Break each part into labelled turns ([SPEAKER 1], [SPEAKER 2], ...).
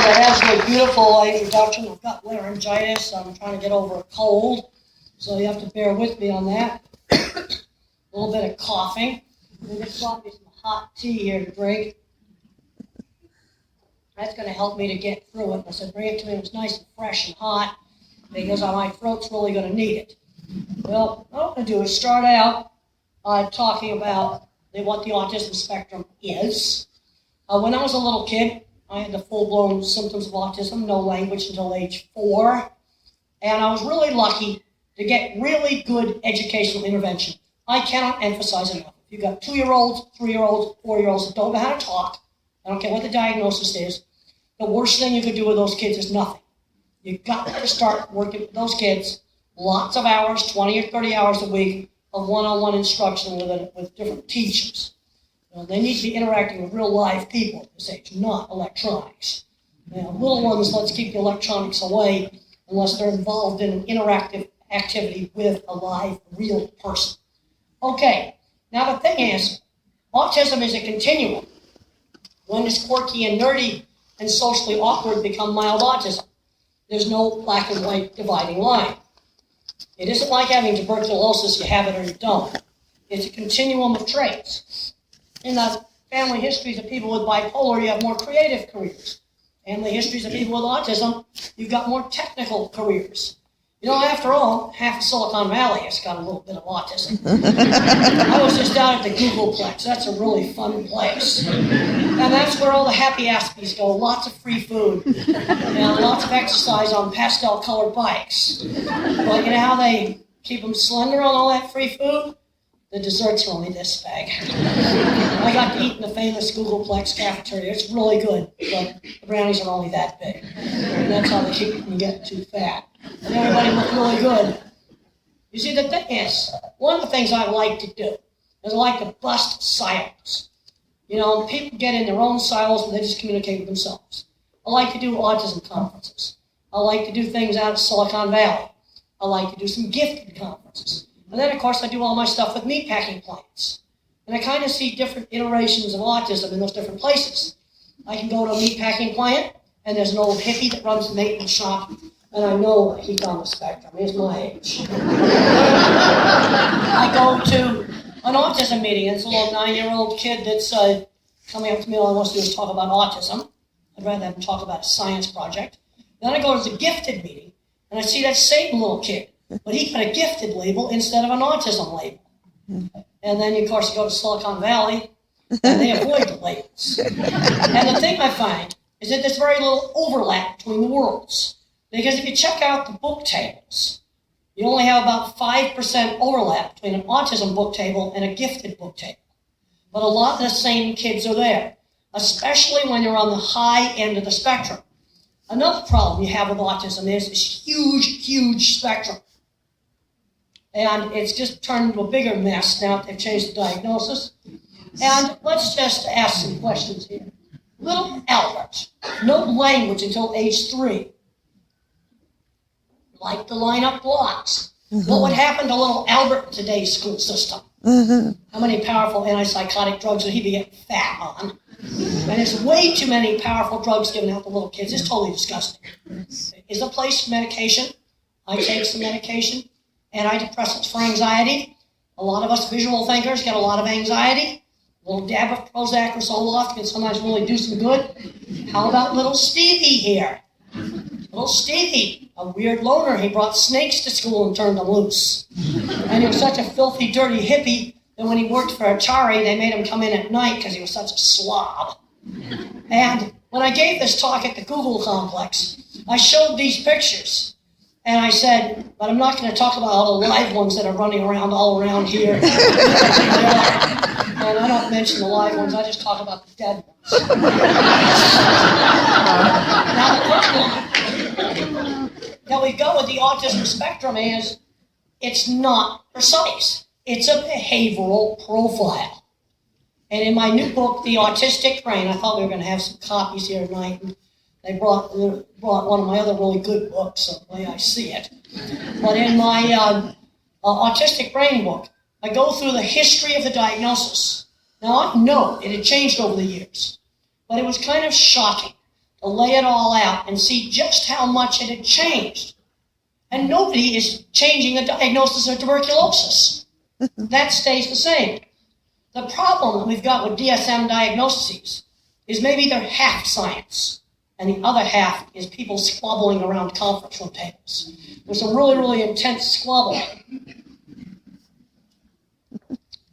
[SPEAKER 1] that absolutely beautiful introduction. I've got laryngitis. I'm trying to get over a cold, so you have to bear with me on that. A little bit of coughing. And just brought me some hot tea here to drink. That's going to help me to get through it. I said, bring it to me. It was nice and fresh and hot because my throat's really going to need it. Well, what I'm going to do is start out talking about what the autism spectrum is. When I was a little kid, I had the full-blown symptoms of autism, no language until age 4. And I was really lucky to get really good educational intervention. I cannot emphasize enough. If you've got 2-year-olds, 3-year-olds, 4-year-olds that don't know how to talk, I don't care what the diagnosis is, the worst thing you could do with those kids is nothing. You've got to start working with those kids lots of hours, 20 or 30 hours a week of one-on-one instruction with different teachers. They need to be interacting with real live people at this age, not electronics. Little ones, let's keep the electronics away unless they're involved in an interactive activity with a live, real person. Okay, now the thing is, autism is a continuum. When does quirky and nerdy and socially awkward become mild autism? There's no black and white dividing line. It isn't like having tuberculosis, you have it or you don't. It's a continuum of traits. In the family histories of people with bipolar, you have more creative careers. Family histories of people with autism, you've got more technical careers. After all, half of Silicon Valley has got a little bit of autism. I was just down at the Googleplex. That's a really fun place. And that's where all the happy Aspies go. Lots of free food. And lots of exercise on pastel-colored bikes. But you know how they keep them slender on all that free food? The desserts are only this big. I got to eat in the famous Googleplex cafeteria. It's really good, but the brownies are only that big. And that's how they keep you from getting too fat. And everybody looked really good. You see, the thing is, one of the things I like to do is I like to bust silos. People get in their own silos and they just communicate with themselves. I like to do autism conferences. I like to do things out of Silicon Valley. I like to do some gifted conferences. And then, of course, I do all my stuff with meatpacking plants. And I kind of see different iterations of autism in those different places. I can go to a meatpacking plant, and there's an old hippie that runs the maintenance shop, and I know he's on the spectrum. He's my age. I go to an autism meeting, and it's a little 9-year-old kid that's coming up to me. All he wants to do is talk about autism. I'd rather have him talk about a science project. Then I go to the gifted meeting, and I see that same little kid, but he got a gifted label instead of an autism label. And then, of course, you go to Silicon Valley, and they avoid the labels. And the thing I find is that there's very little overlap between the worlds. Because if you check out the book tables, you only have about 5% overlap between an autism book table and a gifted book table. But a lot of the same kids are there, especially when you're on the high end of the spectrum. Another problem you have with autism is this huge, huge spectrum. And it's just turned into a bigger mess now that they've changed the diagnosis. And let's just ask some questions here. Little Albert, no language until age 3. Like to line up blocks. What would happen to little Albert in today's school system? How many powerful antipsychotic drugs would he be getting fat on? And there's way too many powerful drugs given out to little kids. It's totally disgusting. Is the place for medication? I take some medication. Antidepressants for anxiety. A lot of us visual thinkers get a lot of anxiety. A little dab of Prozac or Zoloft can sometimes really do some good. How about little Stevie here? Little Stevie, a weird loner. He brought snakes to school and turned them loose. And he was such a filthy, dirty hippie that when he worked for Atari, they made him come in at night because he was such a slob. And when I gave this talk at the Google complex, I showed these pictures. And I said, but I'm not going to talk about all the live ones that are running around all around here. And I don't mention the live ones, I just talk about the dead ones. Now the problem that we go with the autism spectrum is it's not precise. It's a behavioral profile. And in my new book, The Autistic Brain, I thought we were going to have some copies here tonight. And they brought one of my other really good books, the way I see it. But in my Autistic Brain book, I go through the history of the diagnosis. Now, I know it had changed over the years, but it was kind of shocking to lay it all out and see just how much it had changed. And nobody is changing a diagnosis of tuberculosis. That stays the same. The problem that we've got with DSM diagnoses is maybe they're half science, and the other half is people squabbling around conference room tables. There's some really, really intense squabbling.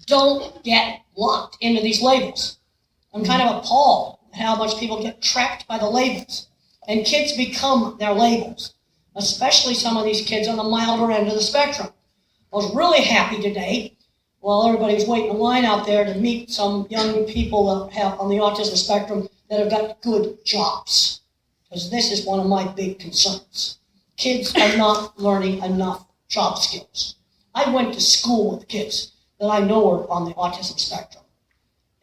[SPEAKER 1] Don't get locked into these labels. I'm kind of appalled at how much people get trapped by the labels. And kids become their labels, especially some of these kids on the milder end of the spectrum. I was really happy today, while everybody was waiting in line out there, to meet some young people that have, on the autism spectrum, that have got good jobs. Because this is one of my big concerns. Kids are not learning enough job skills. I went to school with kids that I know are on the autism spectrum.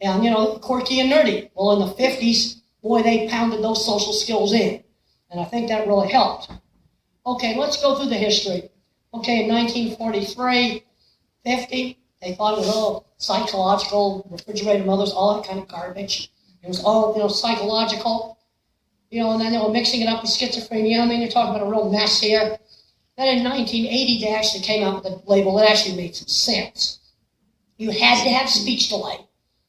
[SPEAKER 1] And, quirky and nerdy. Well, in the 50s, boy, they pounded those social skills in. And I think that really helped. Okay, let's go through the history. Okay, in 1943, 50, they thought it was all psychological, refrigerator mothers, all that kind of garbage. It was all, psychological. And then they were mixing it up with schizophrenia. I mean, you're talking about a real mess here. Then in 1980, they actually came out with a label that actually made some sense. You had to have speech delay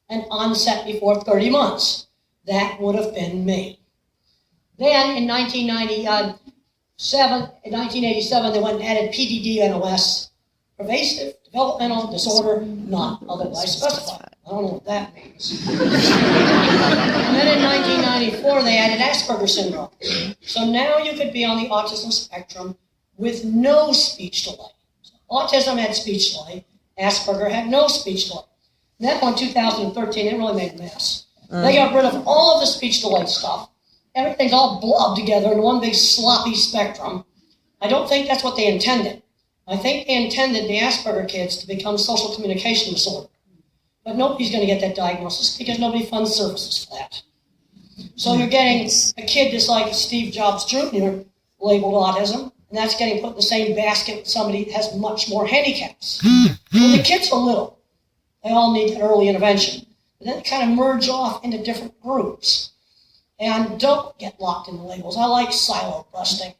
[SPEAKER 1] and onset before 30 months. That would have been me. Then in 1987, they went and added PDD-NOS, pervasive developmental disorder not otherwise specified. I don't know what that means. And then in 1994, they added Asperger's syndrome. So now you could be on the autism spectrum with no speech delay. So autism had speech delay. Asperger had no speech delay. And then in 2013, they really made a mess. They got rid of all of the speech delay stuff. Everything's all blobbed together in one big sloppy spectrum. I don't think that's what they intended. I think they intended the Asperger kids to become social communication disorder. But nobody's going to get that diagnosis because nobody funds services for that. So you're getting a kid just like Steve Jobs Jr. labeled autism, and that's getting put in the same basket with somebody that has much more handicaps. When the kids are little, they all need that early intervention. But then they kind of merge off into different groups. And don't get locked into labels. I like silo busting.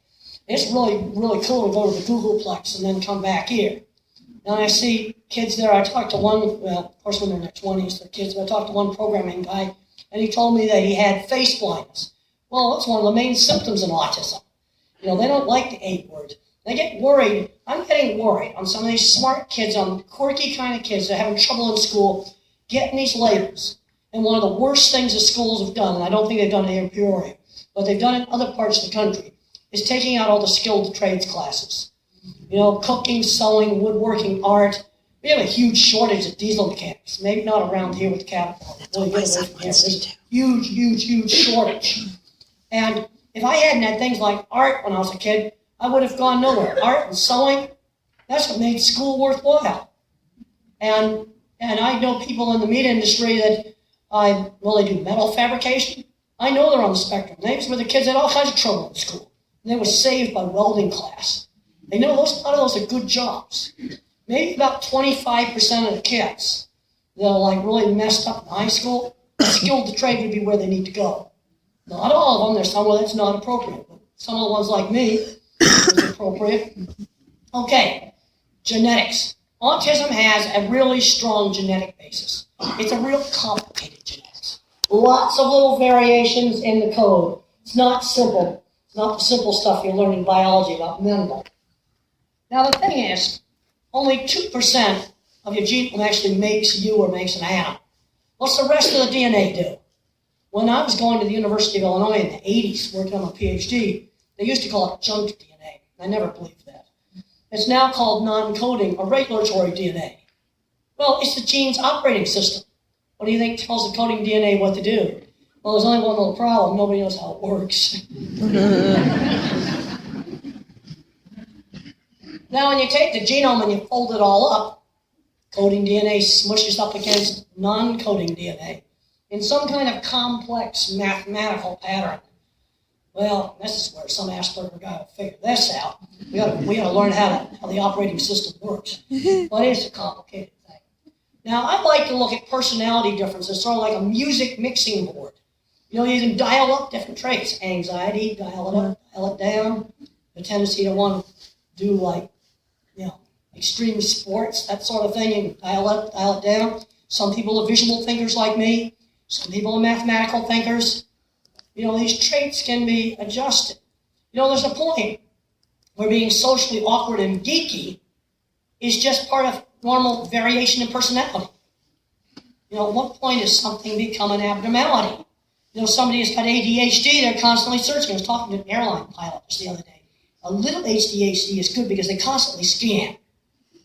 [SPEAKER 1] It's really, really cool to go to the Googleplex and then come back here. Now I see kids there. I talked to one, of course when they're in their 20s, they're kids, but I talked to one programming guy, and he told me that he had face blindness. Well, that's one of the main symptoms of autism. They don't like the A word. They get worried. I'm getting worried on some of these smart kids, on quirky kind of kids that are having trouble in school, getting these labels. And one of the worst things the schools have done, and I don't think they've done it here in Peoria, but they've done it in other parts of the country, is taking out all the skilled trades classes. Cooking, sewing, woodworking, art. We have a huge shortage of diesel mechanics. Maybe not around here with Capital. Really There's huge, huge, huge shortage. And if I hadn't had things like art when I was a kid, I would have gone nowhere. Art and sewing, that's what made school worthwhile. And I know people in the meat industry that they do metal fabrication. I know they're on the spectrum. These were the kids that had all kinds of trouble in school. And they were saved by welding class. They know a lot of those are good jobs. Maybe about 25% of the kids that are really messed up in high school, skilled trade would be where they need to go. Not all of them. There's some where that's not appropriate. But some of the ones like me, it's appropriate. Okay, genetics. Autism has a really strong genetic basis. It's a real complicated genetics. Lots of little variations in the code. It's not simple. It's not the simple stuff you learn in biology about mental. Now the thing is, only 2% of your genome actually makes you or makes an atom. What's the rest of the DNA do? When I was going to the University of Illinois in the 80s, working on my PhD, they used to call it junk DNA. I never believed that. It's now called non-coding or regulatory DNA. Well, it's the gene's operating system. What do you think tells the coding DNA what to do? Well, there's only one little problem. Nobody knows how it works. Now, when you take the genome and you fold it all up, coding DNA smushes up against non-coding DNA in some kind of complex mathematical pattern. Well, this is where some Asperger guy will figure this out. We got to learn how the operating system works. But it's a complicated thing. Now, I'd like to look at personality differences, sort of like a music mixing board. You can dial up different traits. Anxiety, dial it up, dial it down. The tendency to want to do extreme sports, that sort of thing, you can dial up, dial it down. Some people are visual thinkers like me. Some people are mathematical thinkers. These traits can be adjusted. There's a point where being socially awkward and geeky is just part of normal variation in personality. At what point does something become an abnormality? Somebody has got ADHD, they're constantly searching. I was talking to an airline pilot just the other day. A little ADHD is good because they constantly scan.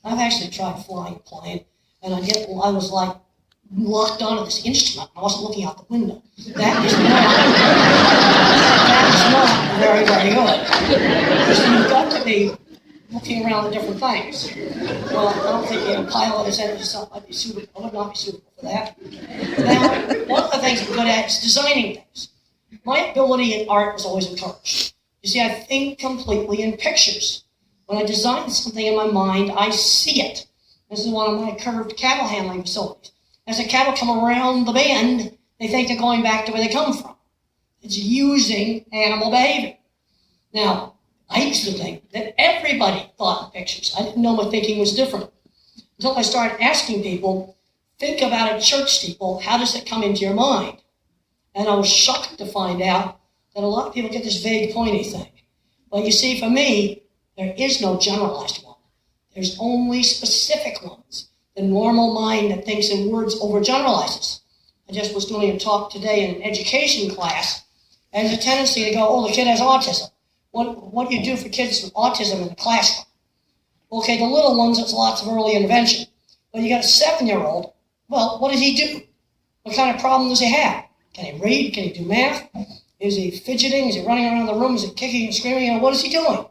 [SPEAKER 1] I've actually tried flying a plane, and I was like locked onto this instrument. I wasn't looking out the window. That is not very, very good. So you've got to be looking around at different things. Well, I don't think a pilot is anything I'd be suitable. I would not be suitable for that. Now, one of the things I'm good at is designing things. My ability in art was always encouraged. You see, I think completely in pictures. When I design something in my mind, I see it. This is one of my curved cattle handling facilities. As the cattle come around the bend, they think they're going back to where they come from. It's using animal behavior. Now, I used to think that everybody thought in pictures. I didn't know my thinking was different. Until I started asking people, think about a church steeple, how does it come into your mind? And I was shocked to find out that a lot of people get this vague, pointy thing. But you see, for me, there is no generalized one. There's only specific ones. The normal mind that thinks in words overgeneralizes. I just was doing a talk today in an education class, and there's a tendency to go, oh, the kid has autism. What do you do for kids with autism in the classroom? Okay, the little ones, it's lots of early intervention. But you got a 7-year-old, well, what does he do? What kind of problem does he have? Can he read? Can he do math? Is he fidgeting? Is he running around the room? Is he kicking and screaming? What is he doing?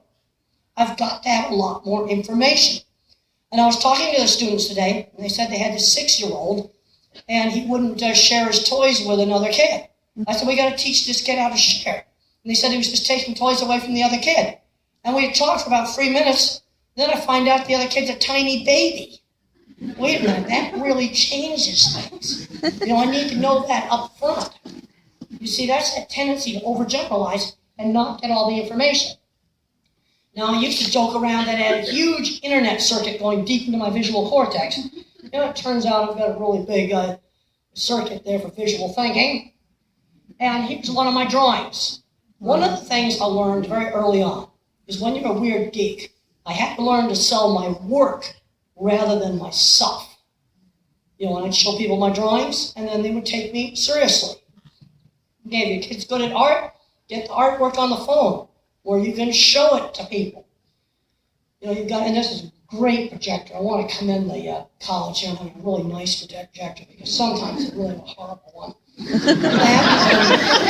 [SPEAKER 1] I've got to have a lot more information. And I was talking to the students today, and they said they had this 6-year-old, and he wouldn't share his toys with another kid. I said, we got to teach this kid how to share. And they said he was just taking toys away from the other kid. And we had talked for about 3 minutes. Then I find out the other kid's a tiny baby. Wait a minute, that really changes things. I need to know that up front. You see, that's a tendency to overgeneralize and not get all the information. Now, I used to joke around that I had a huge internet circuit going deep into my visual cortex. It turns out I've got a really big circuit there for visual thinking. And here's one of my drawings. One of the things I learned very early on is when you're a weird geek, I had to learn to sell my work rather than myself. And I'd show people my drawings, and then they would take me seriously. Okay, if your kid's good at art, get the artwork on the phone, where you can show it to people. And this is a great projector. I want to commend the college here on having a really nice projector, because sometimes it's really a horrible one.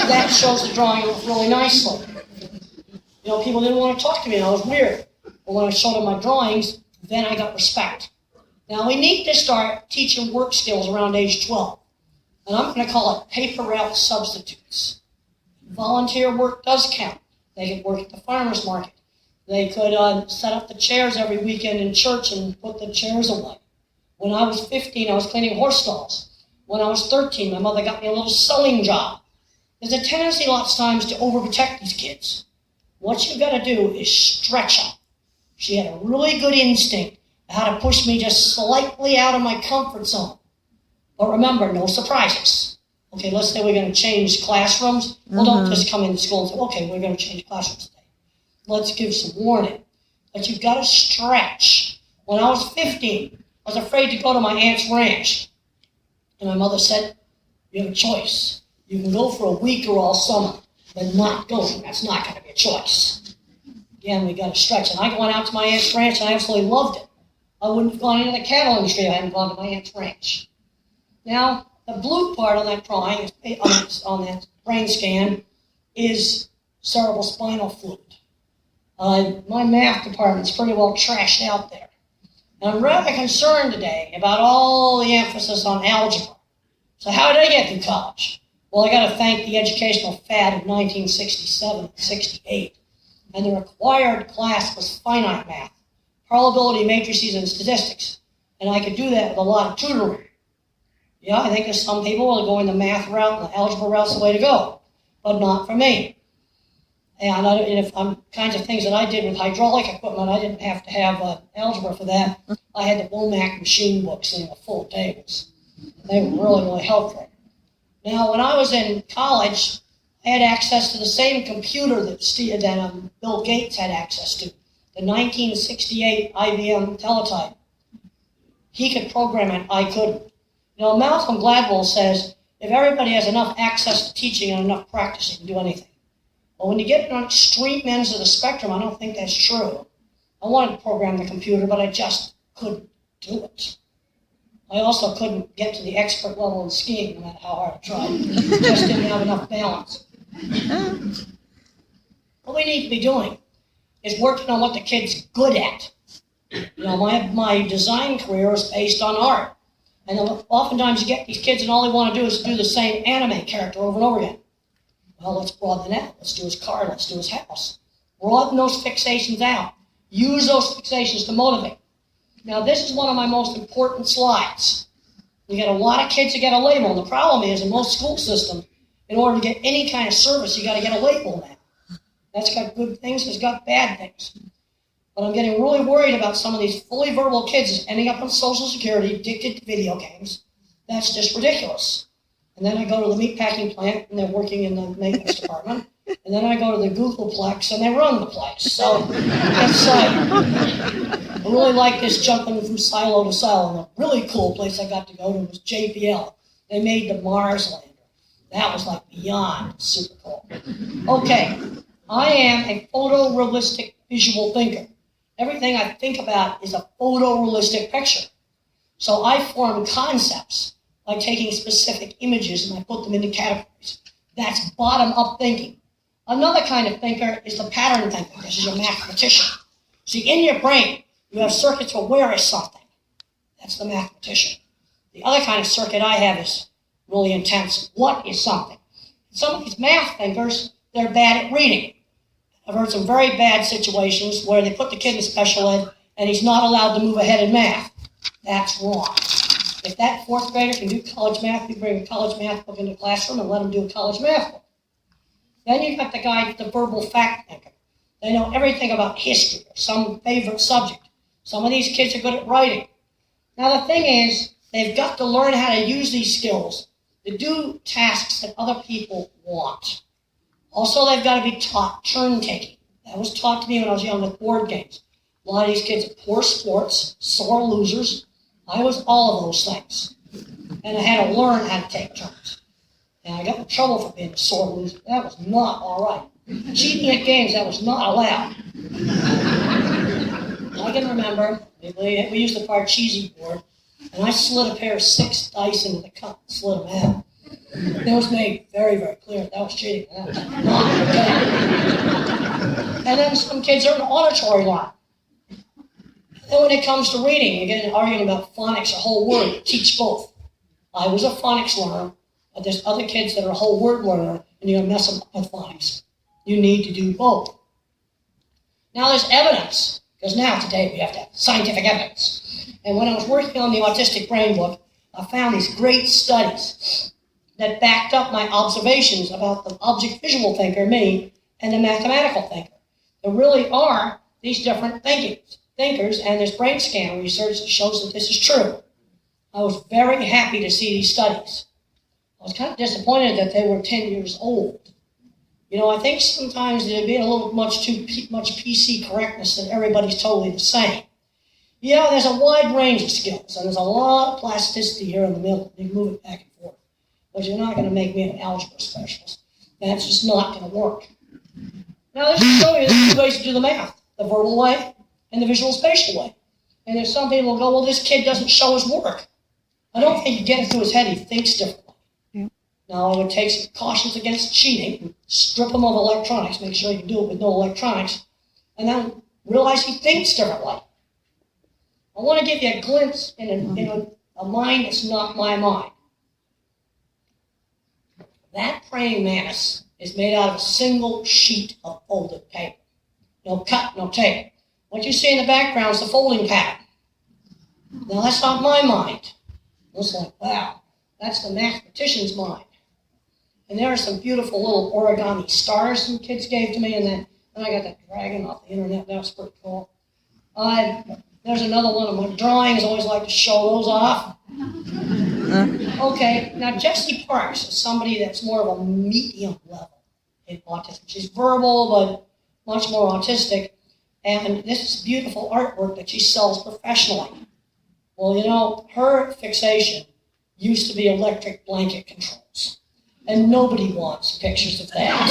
[SPEAKER 1] That shows the drawing really nicely. People didn't want to talk to me, and I was weird. But when I showed them my drawings, then I got respect. Now, we need to start teaching work skills around age 12. And I'm going to call it paper route substitutes. Volunteer work does count. They could work at the farmer's market. They could set up the chairs every weekend in church and put the chairs away. When I was 15, I was cleaning horse stalls. When I was 13, my mother got me a little sewing job. There's a tendency lots of times to overprotect these kids. What you've got to do is stretch them. She had a really good instinct of how to push me just slightly out of my comfort zone. But remember, no surprises. Okay, let's say we're going to change classrooms. Well, don't just come into school and say, okay, we're going to change classrooms today. Let's give some warning. But you've got to stretch. When I was 15, I was afraid to go to my aunt's ranch. And my mother said, you have a choice. You can go for a week or all summer, but not going. That's not going to be a choice. Again, we got to stretch. And I went out to my aunt's ranch, and I absolutely loved it. I wouldn't have gone into the cattle industry if I hadn't gone to my aunt's ranch. Now, the blue part on that drawing, on that brain scan, is cerebral spinal fluid. My math department's pretty well trashed out there. And I'm rather concerned today about all the emphasis on algebra. So how did I get through college? Well, I got to thank the educational fad of 1967 and 68. And the required class was finite math, probability matrices, and statistics. And I could do that with a lot of tutoring. Yeah, I think there's some people who are going the math route and the algebra route's the way to go. but not for me. And if kinds of things that I did with hydraulic equipment, I didn't have to have algebra for that. I had the Womack machine books, and they were full of tables. They were really, really helpful. Now, when I was in college, I had access to the same computer that Bill Gates had access to, the 1968 IBM teletype. He could program it, I couldn't. Malcolm Gladwell says, if everybody has enough access to teaching and enough practice, you can do anything. But when you get on extreme ends of the spectrum, I don't think that's true. I wanted to program the computer, but I just couldn't do it. I also couldn't get to the expert level in skiing, no matter how hard I tried. Just didn't have enough balance. What we need to be doing is working on what the kid's good at. My design career is based on art. And oftentimes you get these kids and all they want to do is do the same anime character over and over again. Well, let's broaden that out. Let's do his car, let's do his house. Broaden those fixations out. Use those fixations to motivate. Now, this is one of my most important slides. You get a lot of kids that get a label, and the problem is, in most school systems, in order to get any kind of service, you got to get a label now. That's got good things, it's got bad things. But I'm getting really worried about some of these fully verbal kids ending up on Social Security, addicted to video games. That's just ridiculous. And then I go to the meatpacking plant, and they're working in the maintenance department. And then I go to the Googleplex, and they run the place. So it's I really like this jumping from silo to silo. And a really cool place I got to go to was JPL. They made the Mars lander. That was like beyond super cool. Okay, I am a photorealistic visual thinker. Everything I think about is a photorealistic picture. So I form concepts by taking specific images and I put them into categories. That's bottom-up thinking. Another kind of thinker is the pattern thinker. This is a mathematician. See, in your brain, you have circuits for where is something. That's the mathematician. The other kind of circuit I have is really intense. What is something? Some of these math thinkers, they're bad at reading. I've heard some very bad situations where they put the kid in special ed and he's not allowed to move ahead in math. That's wrong. If that fourth grader can do college math, you bring a college math book into the classroom and let him do a college math book. Then you've got the guy, the verbal fact thinker. They know everything about history or some favorite subject. Some of these kids are good at writing. Now the thing is, they've got to learn how to use these skills to do tasks that other people want. Also, they've got to be taught turn taking. That was taught to me when I was young with board games. A lot of these kids are poor sports, sore losers. I was all of those things. And I had to learn how to take turns. And I got in trouble for being a sore loser. That was not all right. Cheating at games, that was not allowed. I can remember, we used to play a cheesy board, and I slid a pair of 6 dice into the cup and slid them out. It was made very, very clear that was cheating. That was not okay. And then some kids are an auditory learner. Then when it comes to reading, you get an argument about phonics or whole word. Teach both. I was a phonics learner, but there's other kids that are a whole word learner, and you're going to mess them up with phonics. You need to do both. Now there's evidence, because now today we have to have scientific evidence. And when I was working on the autistic brain book, I found these great studies that backed up my observations about the object visual thinker, me, and the mathematical thinker. There really are these different thinkers, and there's brain scan research that shows that this is true. I was very happy to see these studies. I was kind of disappointed that they were 10 years old. I think sometimes there'd be a little much PC correctness that everybody's totally the same. There's a wide range of skills, and there's a lot of plasticity here in the middle. You can move it back and forth. But you're not going to make me an algebra specialist. That's just not going to work. Now, let's show you the 2 ways to do the math, the verbal way and the visual spatial way. And there's some people who go, well, this kid doesn't show his work. I don't think you get it through his head. He thinks differently. Now, I would take some cautions against cheating, and strip him of electronics, make sure he can do it with no electronics, and then realize he thinks differently. I want to give you a glimpse in a mind that's not my mind. That praying mantis is made out of a single sheet of folded paper. No cut, no tape. What you see in the background is the folding pattern. Now, that's not my mind. It's like, wow, that's the mathematician's mind. And there are some beautiful little origami stars some kids gave to me, and then I got that dragon off the internet. That was pretty cool. There's another one of my drawings. I always like to show those off. Okay, now Jessie Parks is somebody that's more of a medium level in autism. She's verbal, but much more autistic. And this is beautiful artwork that she sells professionally. Well, you know, her fixation used to be electric blanket controls. And nobody wants pictures of that.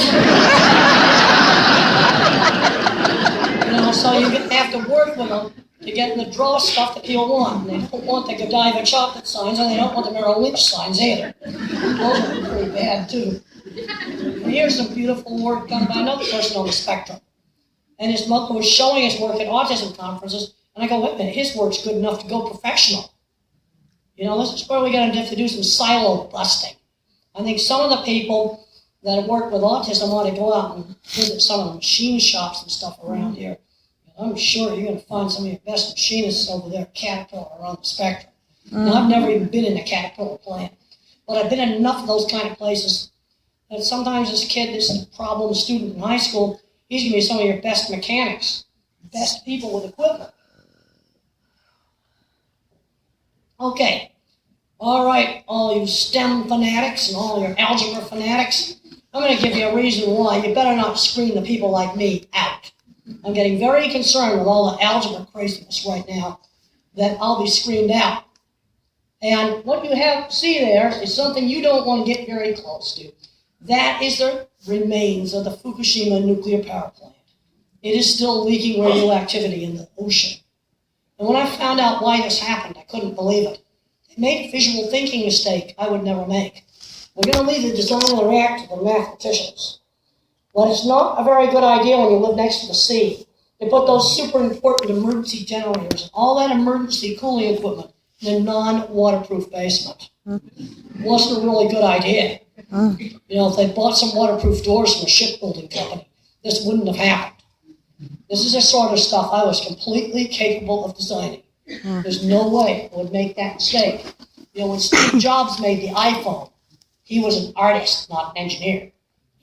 [SPEAKER 1] You know, so you have to work with them to get them to draw stuff that people want. And they don't want the Godiva chocolate signs, and they don't want the Merrill Lynch signs either. Those are pretty bad, too. And here's some beautiful work done by another person on the spectrum. And his mother was showing his work at autism conferences, and I go, wait a minute, his work's good enough to go professional. You know, this is where we're going to have to do some silo busting. I think some of the people that work with autism want to go out and visit some of the machine shops and stuff around here. I'm sure you're going to find some of your best machinists over there at Caterpillar around the spectrum. Now, I've never even been in a Caterpillar plant, but I've been in enough of those kind of places that sometimes this kid, this problem student in high school, he's going to be some of your best mechanics, best people with equipment. Okay. All right, all you STEM fanatics and all your algebra fanatics, I'm going to give you a reason why you better not screen the people like me out. I'm getting very concerned with all the algebra craziness right now that I'll be screened out. And what you see there is something you don't want to get very close to. That is the remains of the Fukushima nuclear power plant. It is still leaking radioactivity in the ocean. And when I found out why this happened, I couldn't believe it. They made a visual thinking mistake I would never make. We're going to leave the design of the reactor to the mathematicians. But it's not a very good idea when you live next to the sea. They put those super important emergency generators and all that emergency cooling equipment in a non-waterproof basement. Wasn't a really good idea. You know, if they bought some waterproof doors from a shipbuilding company, this wouldn't have happened. This is the sort of stuff I was completely capable of designing. There's no way I would make that mistake. You know, when Steve Jobs made the iPhone, he was an artist, not an engineer.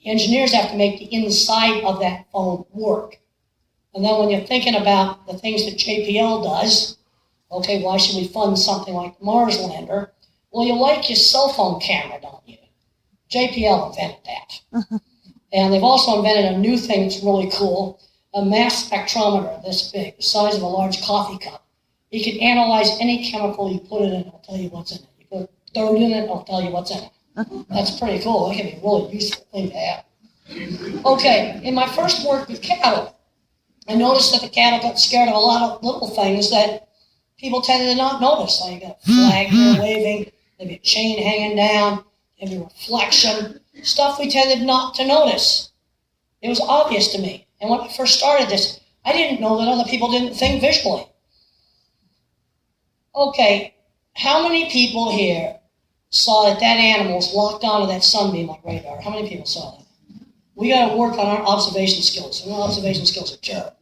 [SPEAKER 1] The engineers have to make the inside of that phone work. And then when you're thinking about the things that JPL does, okay, why should we fund something like the Mars lander? Well, you like your cell phone camera, don't you? JPL invented that. And they've also invented a new thing that's really cool, a mass spectrometer this big, the size of a large coffee cup. You can analyze any chemical you put it in, it'll tell you what's in it. You put dirt in it, it'll tell you what's in it. That's pretty cool. That can be a really useful thing to have. Okay, in my first work with cattle, I noticed that the cattle got scared of a lot of little things that people tended to not notice. Like you got a flag here waving, maybe a chain hanging down, maybe reflection, stuff we tended not to notice. It was obvious to me. And when I first started this, I didn't know that other people didn't think visually. Okay, how many people here saw that animal was locked onto that sunbeam like radar? How many people saw that? We got to work on our observation skills, and our observation skills are terrible.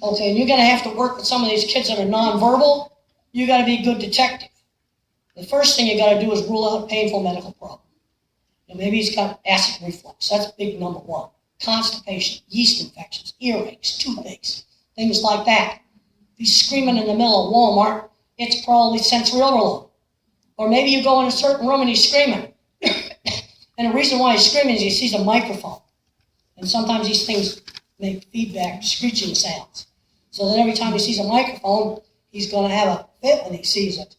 [SPEAKER 1] Okay, and you're going to have to work with some of these kids that are nonverbal. You got to be a good detective. The first thing you got to do is rule out a painful medical problem. And maybe he's got acid reflux. That's big number one. Constipation, yeast infections, earaches, toothaches, things like that. If he's screaming in the middle of Walmart, it's probably sensory overload. Or maybe you go in a certain room and he's screaming. And the reason why he's screaming is he sees a microphone. And sometimes these things make feedback, screeching sounds. So that every time he sees a microphone, he's going to have a fit when he sees it.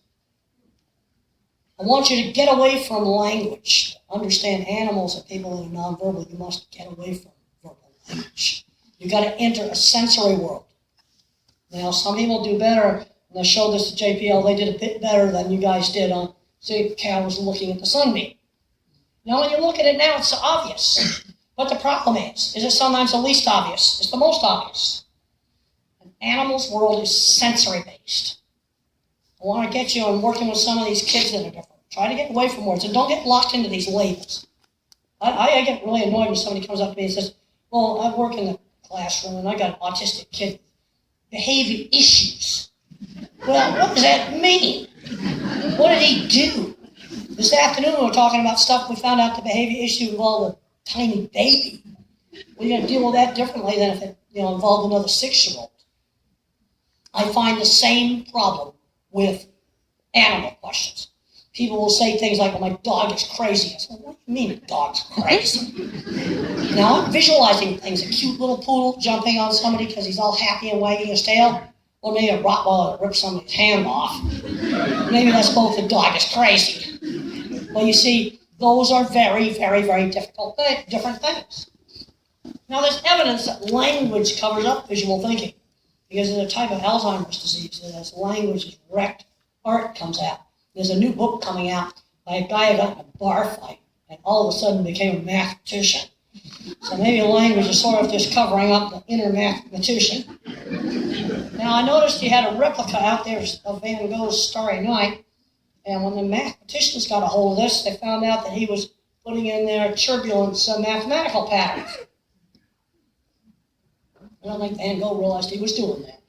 [SPEAKER 1] I want you to get away from language. Understand animals and people that are nonverbal, you must get away from verbal language. You've got to enter a sensory world. Now, some people do better, and I showed this to JPL, they did a bit better than you guys did on, say, the cow was looking at the sunbeam. Now, when you look at it now, it's obvious. But the problem is it sometimes the least obvious? It's the most obvious. An animal's world is sensory-based. I want to get you on working with some of these kids that are different. Try to get away from words and don't get locked into these labels. I get really annoyed when somebody comes up to me and says, well, I work in the classroom and I got an autistic kid with behavior issues. Well, what does that mean? What did he do? This afternoon we were talking about stuff. We found out the behavior issue involved a tiny baby. We're going to deal with that differently than if it involved another 6-year-old. I find the same problem with animal questions. People will say things like, well, my dog is crazy. I said, what do you mean a dog's crazy? Now I'm visualizing things, a cute little poodle jumping on somebody because he's all happy and wagging his tail, or maybe a Rottweiler that rips somebody's hand off. Maybe that's both the dog is crazy. Well, you see, those are very, very, very different things. Now there's evidence that language covers up visual thinking, because there's a type of Alzheimer's disease that as language is wrecked, art comes out. There's a new book coming out by a guy who got in a bar fight and all of a sudden became a mathematician. So maybe language is sort of just covering up the inner mathematician. Now I noticed he had a replica out there of Van Gogh's Starry Night, and when the mathematicians got a hold of this, they found out that he was putting in there turbulence mathematical patterns. I don't think Van Gogh realized he was doing that.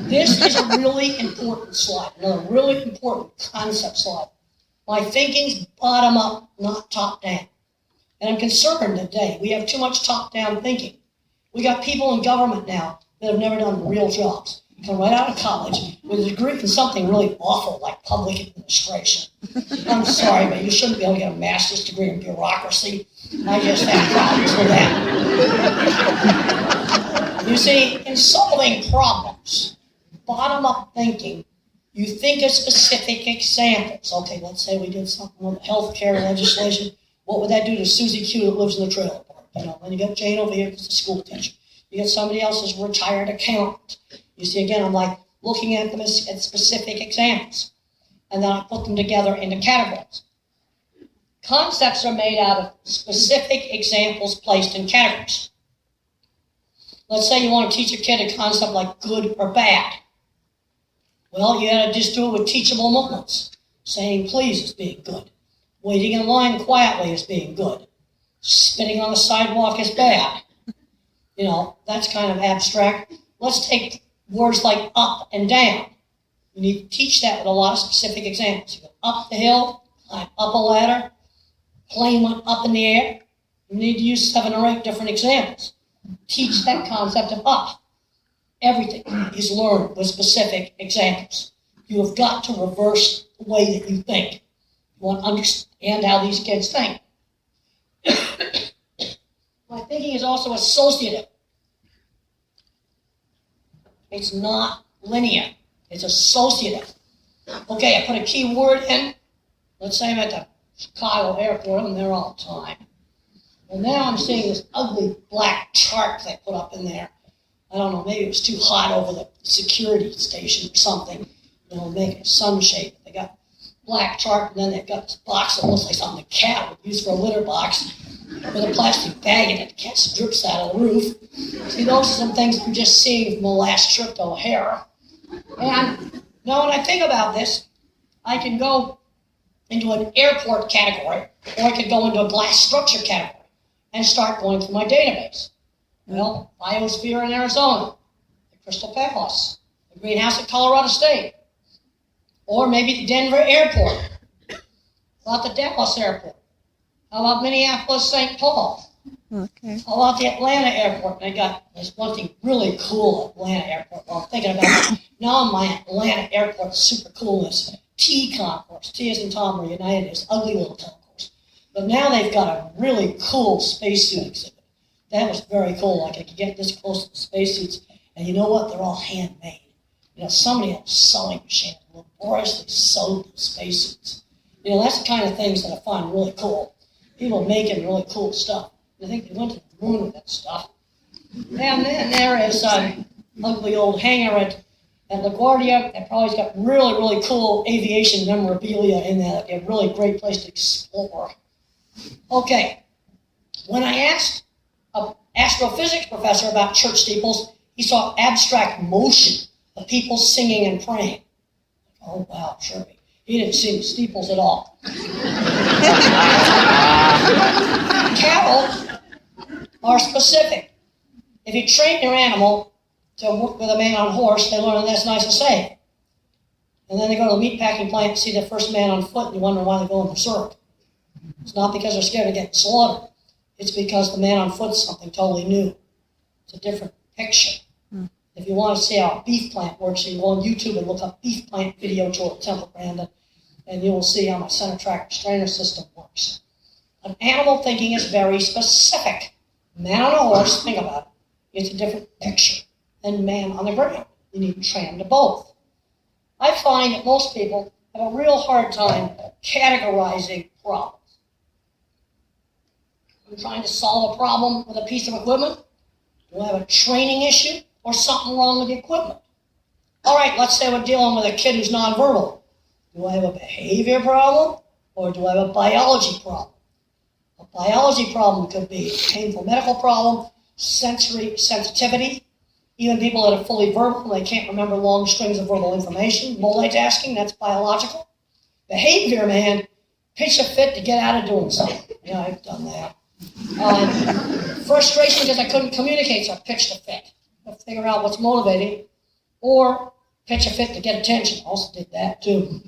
[SPEAKER 1] This is a really important slide, another really important concept slide. My thinking's bottom up, not top down. And I'm concerned today we have too much top down thinking. We got people in government now that have never done real jobs. Come right out of college with a degree in something really awful like public administration. I'm sorry, but you shouldn't be able to get a master's degree in bureaucracy. I just have problems with that. You see, in solving problems, bottom-up thinking, you think of specific examples. Okay, let's say we did something with healthcare legislation. What would that do to Susie Q that lives in the trailer park? Then you got Jane over here who's the school teacher. You got somebody else who's a retired accountant. You see, again, I'm like looking at them at specific examples. And then I put them together into categories. Concepts are made out of specific examples placed in categories. Let's say you want to teach a kid a concept like good or bad. Well, you got to just do it with teachable moments. Saying please is being good. Waiting in line quietly is being good. Spitting on the sidewalk is bad. That's kind of abstract. Let's take words like up and down. You need to teach that with a lot of specific examples. You go up the hill, climb up a ladder, plane went up in the air. You need to use 7 or 8 different examples. Teach that concept of up. Everything is learned with specific examples. You have got to reverse the way that you think. You want to understand how these kids think. My thinking is also associative. It's not linear. It's associative. Okay, I put a key word in. Let's say I'm at the Chicago airport. I'm there all the time. Well, now I'm seeing this ugly black chart they put up in there. I don't know, maybe it was too hot over the security station or something. Making a sunshade. They got black chart, and then they've got this box that looks like something a cat would use for a litter box with a plastic bag in it to catch drips out of the roof. See, those are some things I'm just seeing from the last trip to O'Hara. And now when I think about this, I can go into an airport category, or I could go into a glass structure category and start going through my database. Well, biosphere in Arizona, the Crystal Palace, the greenhouse at Colorado State, or maybe the Denver airport. How about the Dallas airport? How about Minneapolis, St. Paul?
[SPEAKER 2] Okay.
[SPEAKER 1] How about the Atlanta airport? There's one thing really cool at Atlanta airport. Well, I'm thinking about it. Now my Atlanta airport super coolness. T concourse. T as in Tom or United is ugly little concourse. But now they've got a really cool spacesuit exhibit. That was very cool. Like I could get this close to the spacesuits, and you know what? They're all handmade. Somebody had a sewing machine laboriously sewed the spacesuits. That's the kind of things that I find really cool. People making really cool stuff. I think they went to the moon with that stuff. And then there is an ugly old hangar at LaGuardia. That probably got really, really cool aviation memorabilia in there. A really great place to explore. Okay, when I asked an astrophysics professor about church steeples, he saw abstract motion of people singing and praying. Oh, wow, sure. He didn't see the steeples at all. Cattle are specific. If you train your animal to work with a man on a horse, they learn that that's nice and safe. And then they go to the meatpacking plant and see their first man on foot, and you wonder why they're going berserk. It's not because they're scared of getting slaughtered. It's because the man on foot is something totally new. It's a different picture. If you want to see how a beef plant works, you can go on YouTube and look up beef plant video tour at Temple Grandin, and you will see how my center track restrainer system works. An animal thinking is very specific. Man on a horse, think about it, it's a different picture than man on the ground. You need to train to both. I find that most people have a real hard time categorizing problems. I'm trying to solve a problem with a piece of equipment. Do I have a training issue or something wrong with the equipment? All right, let's say we're dealing with a kid who's nonverbal. Do I have a behavior problem or do I have a biology problem? A biology problem could be a painful medical problem, sensory sensitivity, even people that are fully verbal and they can't remember long strings of verbal information, multitasking, that's biological. Behavior, man, pitch a fit to get out of doing something. Yeah, I've done that. Frustration because I couldn't communicate, so I pitched a fit to figure out what's motivating, or pitch a fit to get attention. Also did that too.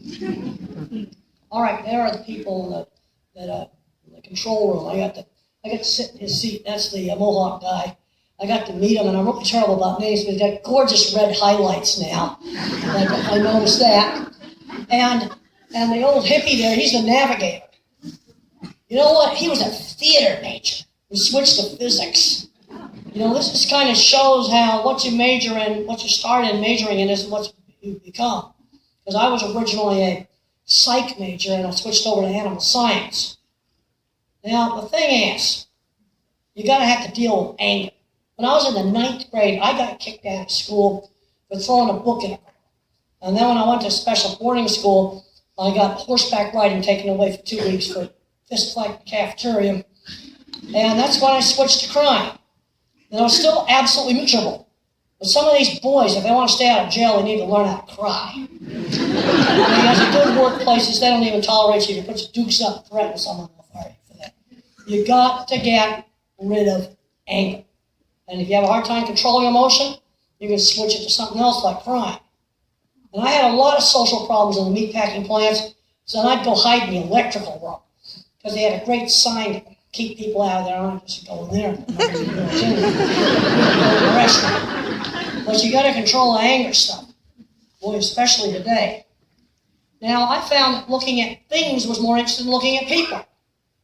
[SPEAKER 1] All right, there are the people in the control room. I got to sit in his seat. That's the Mohawk guy. I got to meet him, and I'm really terrible about names, but he's got gorgeous red highlights now. I noticed that. And the old hippie there, he's the navigator. You know what? He was a theater major who switched to physics. You know, this just kind of shows how what you major in, what you start in majoring in is what you become. Because I was originally a psych major, and I switched over to animal science. Now, the thing is, you got to have to deal with anger. When I was in the 9th grade, I got kicked out of school for throwing a book in a girl. And then when I went to special boarding school, I got horseback riding taken away for 2 weeks for fist fight in the cafeteria. And that's when I switched to crime. And I was still absolutely miserable. But some of these boys, if they want to stay out of jail, they need to learn how to cry. Because in good workplaces, they don't even tolerate you. You put your dukes up and threaten someone will fire you for that. You got to get rid of anger. And if you have a hard time controlling emotion, you can switch it to something else like crime. And I had a lot of social problems in the meatpacking plants, so then I'd go hide in the electrical room because they had a great sign to keep people out of there. I don't just go in there. But you got to control the anger stuff, boy, especially today. Now, I found that looking at things was more interesting than looking at people.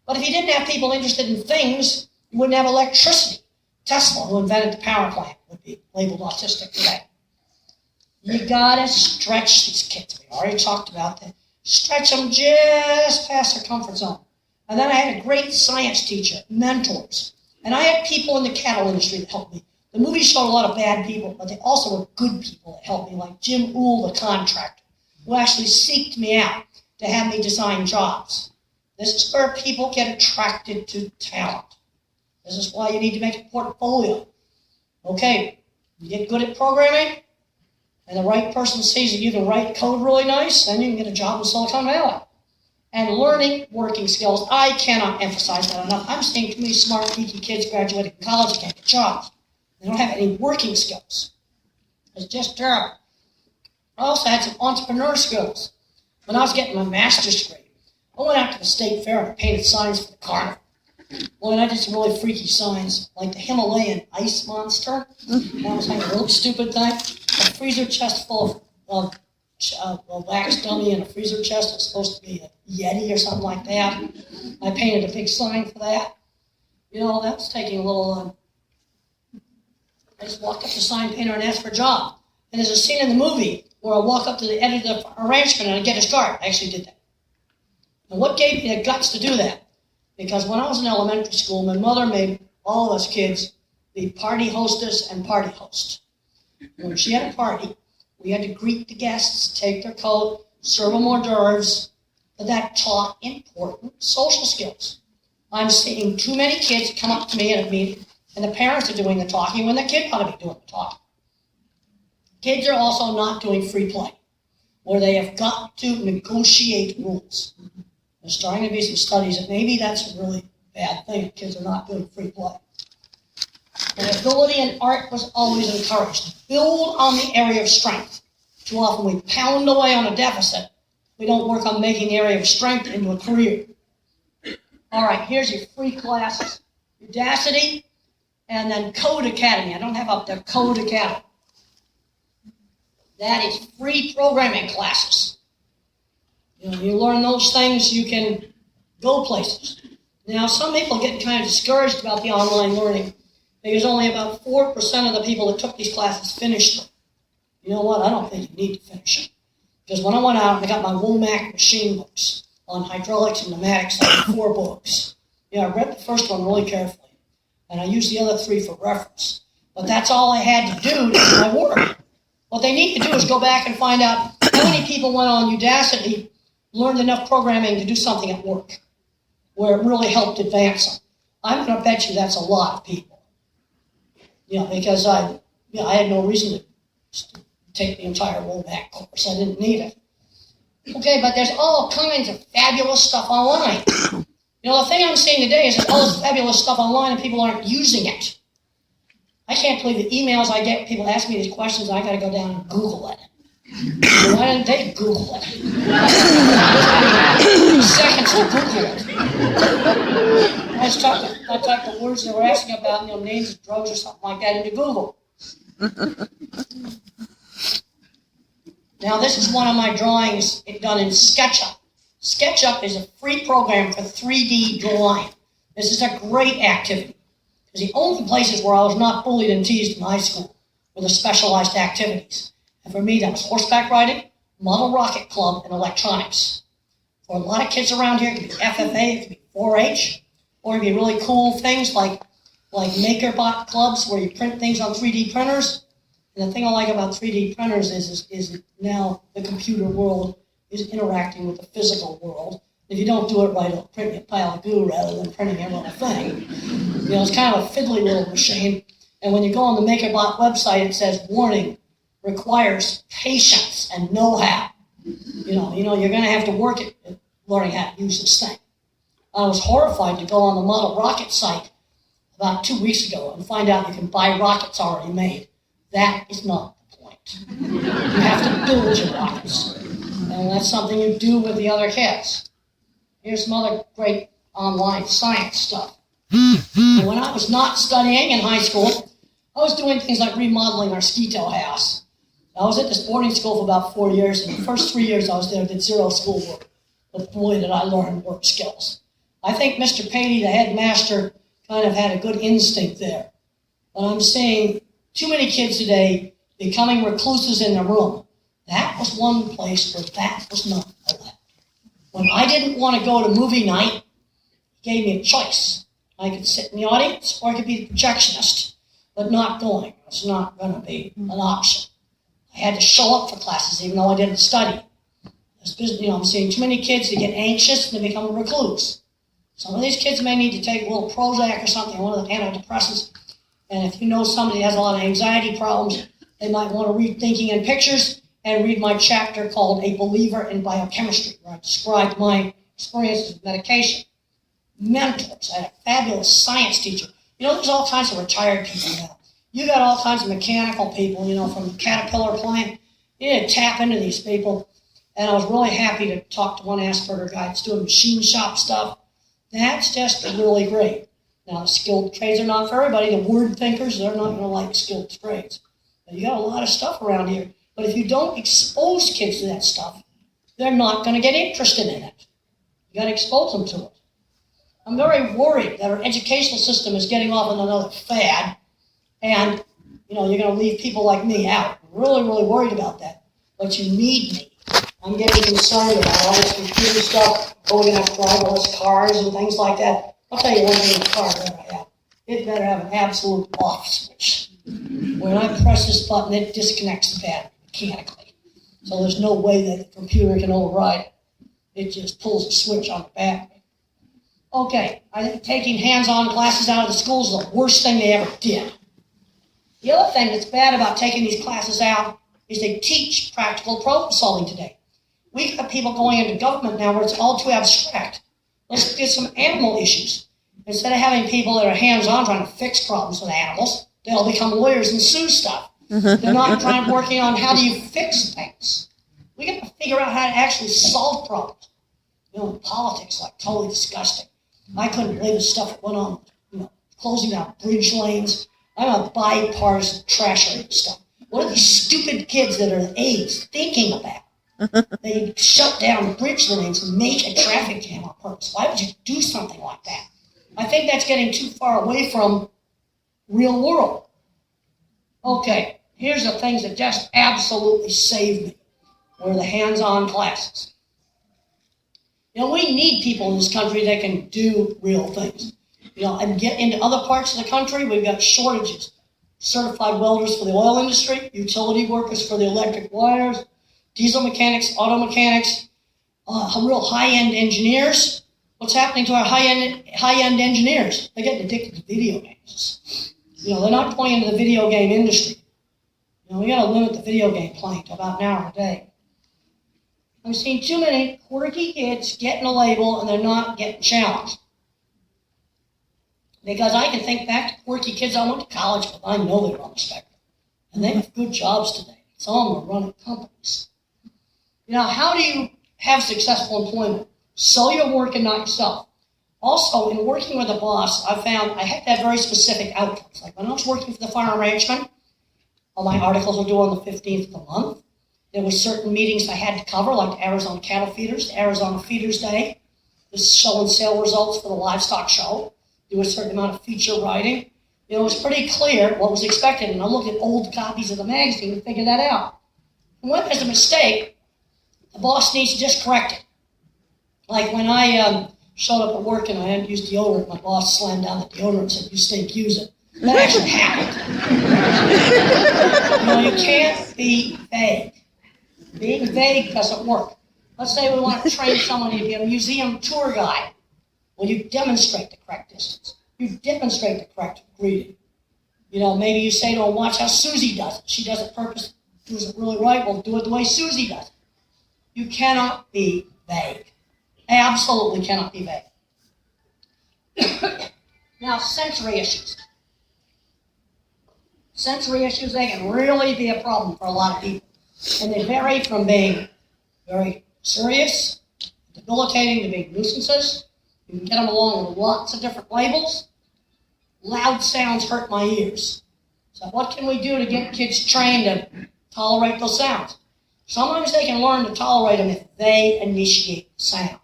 [SPEAKER 1] But if you didn't have people interested in things, you wouldn't have electricity. Tesla, who invented the power plant, would be labeled autistic today. You gotta stretch these kids. We already talked about that. Stretch them just past their comfort zone. And then I had a great science teacher, mentors. And I had people in the cattle industry that helped me. The movie showed a lot of bad people, but they also were good people that helped me, like Jim Uhl, the contractor, who actually seeked me out to have me design jobs. This is where people get attracted to talent. This is why you need to make a portfolio. Okay, you get good at programming, and the right person sees that you can write code really nice, then you can get a job in Silicon Valley. And learning working skills, I cannot emphasize that enough. I'm seeing too many smart, geeky kids graduating from college and can't get jobs. They don't have any working skills. It's just terrible. I also had some entrepreneur skills. When I was getting my master's degree, I went out to the state fair and painted signs for the carnival. Boy, and I did some really freaky signs, like the Himalayan ice monster. That was like a really stupid thing. A freezer chest full of a wax dummy in a freezer chest that's supposed to be a Yeti or something like that. I painted a big sign for that. You know, that was taking a little... I just walked up to the sign painter and asked for a job. And there's a scene in the movie where I walk up to the editor of a ranchman and I get his card. I actually did that. And what gave me the guts to do that? Because when I was in elementary school, my mother made all of us kids be party hostess and party host. When she had a party, we had to greet the guests, take their coat, serve them hors d'oeuvres, but that taught important social skills. I'm seeing too many kids come up to me at a meeting, and the parents are doing the talking when the kid ought to be doing the talking. Kids are also not doing free play, where they have got to negotiate rules. There's starting to be some studies that maybe that's a really bad thing. Kids are not doing free play. And ability in art was always encouraged. Build on the area of strength. Too often we pound away on a deficit. We don't work on making the area of strength into a career. All right, here's your free classes. Udacity, and then Code Academy. I don't have up there Code Academy. That is free programming classes. You learn those things, you can go places. Now, some people get kind of discouraged about the online learning because only about 4% of the people that took these classes finished them. You know what? I don't think you need to finish them. Because when I went out, I got my Womack machine books on hydraulics and pneumatics. I had 4 books. I read the first one really carefully, and I used the other 3 for reference. But that's all I had to do to do my work. What they need to do is go back and find out how many people went on Udacity, learned enough programming to do something at work, where it really helped advance them. I'm going to bet you that's a lot of people. Because I had no reason to take the entire Womack course. I didn't need it. Okay, but there's all kinds of fabulous stuff online. The thing I'm seeing today is there's all this fabulous stuff online and people aren't using it. I can't believe the emails I get, people ask me these questions, and I got to go down and Google it. Why didn't they Google it? 3 seconds to Google it. I typed the words they were asking about, names of drugs or something like that into Google. Now, this is one of my drawings done in SketchUp. SketchUp is a free program for 3D drawing. This is a great activity. Because the only places where I was not bullied and teased in high school were the specialized activities. And for me, that was horseback riding, model rocket club, and electronics. For a lot of kids around here, it could be FFA, it could be 4-H, or it could be really cool things like MakerBot clubs where you print things on 3D printers. And the thing I like about 3D printers is now the computer world is interacting with the physical world. If you don't do it right, it'll print you a pile of goo rather than printing it on a thing. It's kind of a fiddly little machine. And when you go on the MakerBot website, it says, warning, requires patience and know-how. You're going to have to work at learning how to use this thing. I was horrified to go on the model rocket site about 2 weeks ago and find out you can buy rockets already made. That is not the point. You have to build your rockets. And that's something you do with the other kids. Here's some other great online science stuff. And when I was not studying in high school, I was doing things like remodeling our ski-tow house. I was at this boarding school for about 4 years, and the first 3 years I was there, I did 0 schoolwork. But boy, did I learn work skills. I think Mr. Patey, the headmaster, kind of had a good instinct there. But I'm seeing too many kids today becoming recluses in their room. That was one place where that was not allowed. When I didn't want to go to movie night, he gave me a choice. I could sit in the audience or I could be the projectionist, but not going. It's not going to be an option. I had to show up for classes even though I didn't study. I'm seeing too many kids that get anxious and they become a recluse. Some of these kids may need to take a little Prozac or something, one of the antidepressants. And if you know somebody has a lot of anxiety problems, they might want to read Thinking in Pictures and read my chapter called A Believer in Biochemistry, where I described my experiences with medication. Mentors. I had a fabulous science teacher. There's all kinds of retired people now. You got all kinds of mechanical people, from the Caterpillar plant. You need to tap into these people. And I was really happy to talk to one Asperger guy that's doing machine shop stuff. That's just really great. Now, the skilled trades are not for everybody. The word thinkers, they're not going to like skilled trades. But you got a lot of stuff around here. But if you don't expose kids to that stuff, they're not going to get interested in it. You got to expose them to it. I'm very worried that our educational system is getting off on another fad, and you're going to leave people like me out. I'm really, really worried about that. But you need me. I'm getting concerned about all this computer stuff. We're going to have driverless cars and things like that. I'll tell you one thing, the car that I have. It better have an absolute off switch. When I press this button, it disconnects the battery mechanically. So there's no way that the computer can override it. It just pulls a switch on the battery. Okay, I think taking hands-on classes out of the schools is the worst thing they ever did. The other thing that's bad about taking these classes out is they teach practical problem solving today. We've got people going into government now where it's all too abstract. Let's get some animal issues. Instead of having people that are hands-on trying to fix problems with animals, they all become lawyers and sue stuff. They're not working on how do you fix things. We got to figure out how to actually solve problems. Politics, like, totally disgusting. I couldn't believe the stuff that went on, closing down bridge lanes. I'm a bipartisan trasher stuff. What are these stupid kids that are AIDS thinking about? They shut down bridge lanes and make a traffic jam on purpose. Why would you do something like that? I think that's getting too far away from real world. Okay, here's the things that just absolutely saved me, were the hands-on classes. We need people in this country that can do real things. And get into other parts of the country, we've got shortages. Certified welders for the oil industry, utility workers for the electric wires, diesel mechanics, auto mechanics, real high-end engineers. What's happening to our high-end engineers? They're getting addicted to video games. They're not playing into the video game industry. We got to limit the video game playing to about an hour a day. I've seen too many quirky kids getting a label and they're not getting challenged. Because I can think back to quirky kids I went to college with. I know they're on the spectrum. And they have good jobs today. Some of them are running companies. How do you have successful employment? Sell your work and not yourself. Also, in working with a boss, I found I had to have very specific outcomes. Like when I was working for the Farm Ranchman, all my articles were due on the 15th of the month. There were certain meetings I had to cover, like the Arizona Cattle Feeders, the Arizona Feeders Day, the show and sale results for the livestock show. Do a certain amount of feature writing. It was pretty clear what was expected, and I looked at old copies of the magazine to figure that out. And when there's a mistake, the boss needs to just correct it. Like when I showed up at work and I hadn't used deodorant, my boss slammed down the deodorant and said, "You stink, use it." That actually happened. You can't be vague. Being vague doesn't work. Let's say we want to train somebody to be a museum tour guide. Well, you demonstrate the correct distance. You demonstrate the correct greeting. Maybe you say to them, "Watch how Susie does it. She does it does it really right. Well, do it the way Susie does it." You cannot be vague. Absolutely cannot be vague. Now, sensory issues. Sensory issues, they can really be a problem for a lot of people. And they vary from being very serious, debilitating, to being nuisances. You can get them along with lots of different labels. Loud sounds hurt my ears. So what can we do to get kids trained to tolerate those sounds? Sometimes they can learn to tolerate them if they initiate the sound.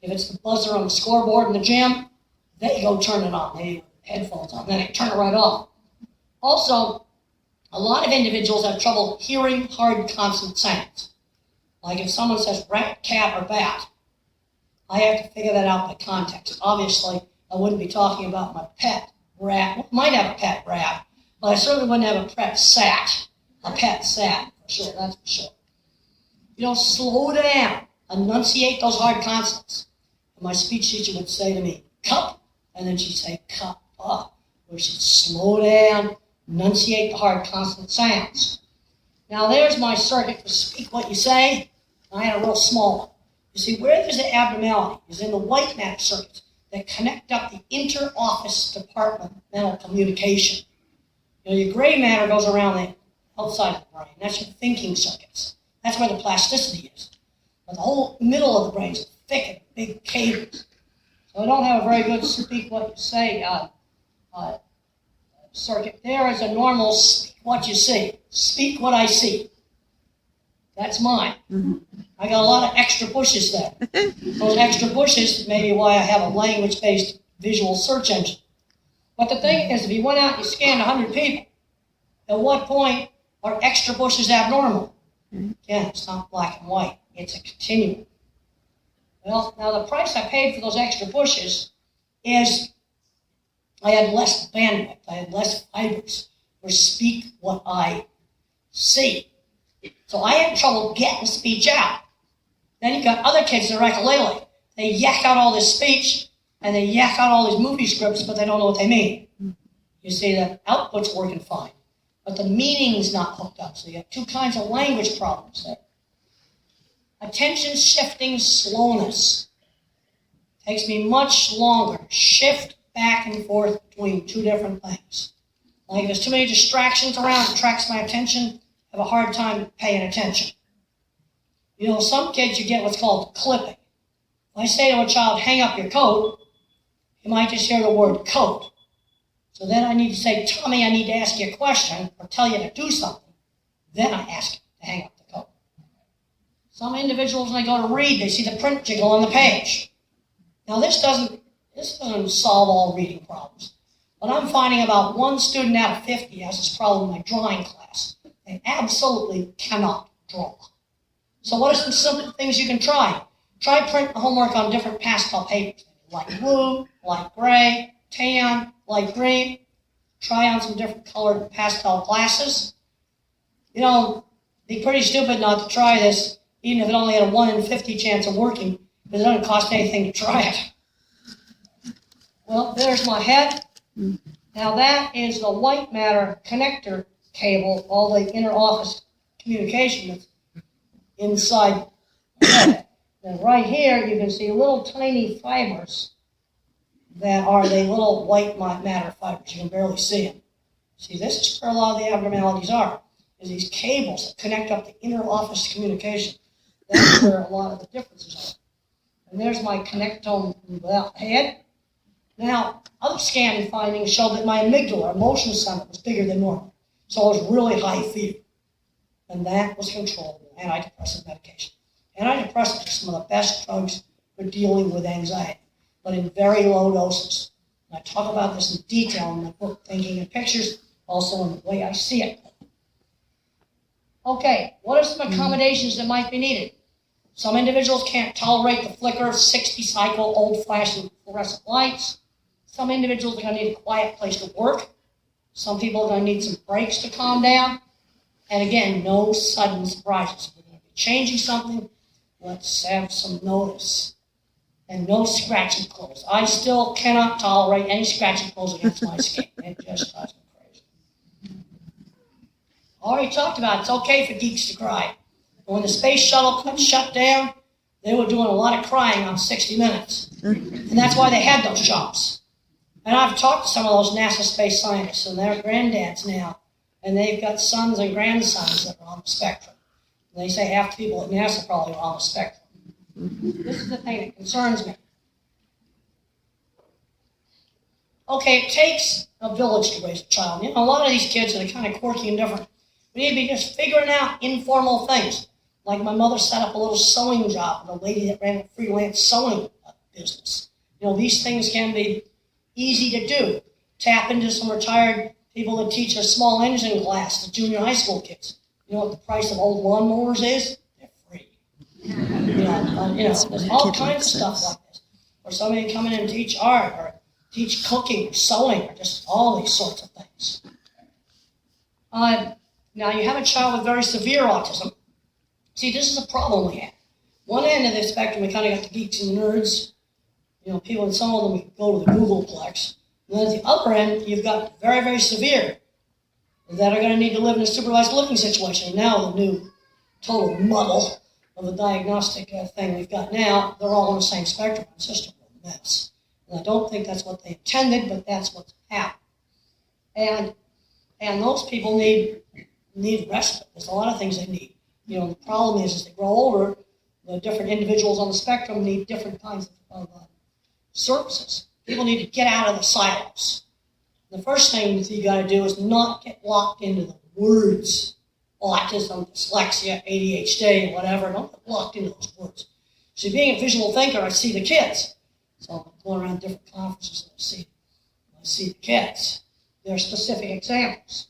[SPEAKER 1] If it's the buzzer on the scoreboard in the gym, they go turn it on. They have headphones on, then they turn it right off. Also, a lot of individuals have trouble hearing hard consonant sounds. Like if someone says rat, cat, or bat, I have to figure that out by context. Obviously, I wouldn't be talking about my pet rat. Might have a pet rat, but I certainly wouldn't have a pet sat. A pet sat, for sure, that's for sure. Slow down. Enunciate those hard consonants. And my speech teacher would say to me, "Cup," and then she'd say, "cup up." We should slow down, enunciate the hard consonant sounds. Now there's my circuit for speak what you say. I had a real small one. You see, where there's an abnormality is in the white matter circuits that connect up the inter-office departmental communication. Your gray matter goes around the outside of the brain. That's your thinking circuits. That's where the plasticity is. But the whole middle of the brain is thick and big cables. So I don't have a very good speak what you say circuit. There is a normal speak what you see. Speak what I see. That's mine. Mm-hmm. I got a lot of extra bushes there. Those extra bushes may be why I have a language-based visual search engine. But the thing is, if you went out and you scanned 100 people, at what point are extra bushes abnormal? Again, it's not black and white. It's a continuum. Well, now the price I paid for those extra bushes is I had less bandwidth. I had less fibers for speak what I see. So I had trouble getting speech out. Then you got other kids that are echolele. They yak out all this speech, and they yak out all these movie scripts, but they don't know what they mean. You see, the output's working fine, but the meaning's not hooked up. So you have two kinds of language problems there. Attention shifting slowness. Takes me much longer to shift back and forth between two different things. Like if there's too many distractions around, it attracts my attention, I have a hard time paying attention. Some kids you get what's called clipping. If I say to a child, hang up your coat, you might just hear the word coat. So then I need to say, Tommy, I need to ask you a question or tell you to do something. Then I ask you to hang up the coat. Some individuals, when they go to read, they see the print jiggle on the page. Now this doesn't solve all reading problems. But I'm finding about one student out of 50 has this problem in my drawing class. They absolutely cannot draw. So what are some simple things you can try? Try printing homework on different pastel papers, light blue, light gray, tan, light green. Try on some different colored pastel glasses. Be pretty stupid not to try this, even if it only had a 1 in 50 chance of working, because it doesn't cost anything to try it. Well, there's my head. Now that is the white matter connector cable, all the inner office communication that's inside the head. And right here you can see little tiny fibers that are the little white matter fibers. You can barely see them. See, this is where a lot of the abnormalities are, is these cables that connect up the inner office communication. That's where a lot of the differences are. And there's my connectome head. Now, other scanning findings showed that my amygdala, emotion center, was bigger than normal. So I was really high fever. And that was controlled with antidepressant medication. Antidepressants are some of the best drugs for dealing with anxiety, but in very low doses. And I talk about this in detail in my book, Thinking in Pictures, also in the way I see it. Okay, what are some accommodations that might be needed? Some individuals can't tolerate the flicker of 60-cycle old-fashioned fluorescent lights. Some individuals are going to need a quiet place to work. Some people are going to need some breaks to calm down. And again, no sudden surprises. If we're going to be changing something, let's have some notice. And no scratchy clothes. I still cannot tolerate any scratchy clothes against my skin. It just drives me crazy. Already talked about it. It's okay for geeks to cry. But when the space shuttle got shut down, they were doing a lot of crying on 60 Minutes. And that's why they had those jobs. And I've talked to some of those NASA space scientists, and they're granddads now. And they've got sons and grandsons that are on the spectrum. And they say half the people at NASA probably are on the spectrum. This is the thing that concerns me. Okay, it takes a village to raise a child. A lot of these kids are kind of quirky and different. We need to be just figuring out informal things. Like my mother set up a little sewing job with a lady that ran a freelance sewing business. These things can be easy to do. Tap into some retired people that teach a small engine class to junior high school kids. You know what the price of old lawnmowers is? They're free. There's all kinds of stuff like this. Or somebody come in and teach art, or teach cooking, or sewing, or just all these sorts of things. Now you have a child with very severe autism. See, this is a problem we have. One end of the spectrum, we kind of got the geeks and the nerds. People, and some of them we go to the Googleplex. And then at the other end, you've got very, very severe that are going to need to live in a supervised living situation. And now the new total muddle of the diagnostic thing we've got now, they're all on the same spectrum. It's just a real mess. And I don't think that's what they intended, but that's what's happened. And those people need respite. There's a lot of things they need. The problem is as they grow older, the different individuals on the spectrum need different kinds of services. People need to get out of the silos. The first thing that you got to do is not get locked into the words. Autism, dyslexia, ADHD, whatever. Don't get locked into those words. So being a visual thinker, I see the kids. So I'm going around different conferences and I see the kids. There are specific examples.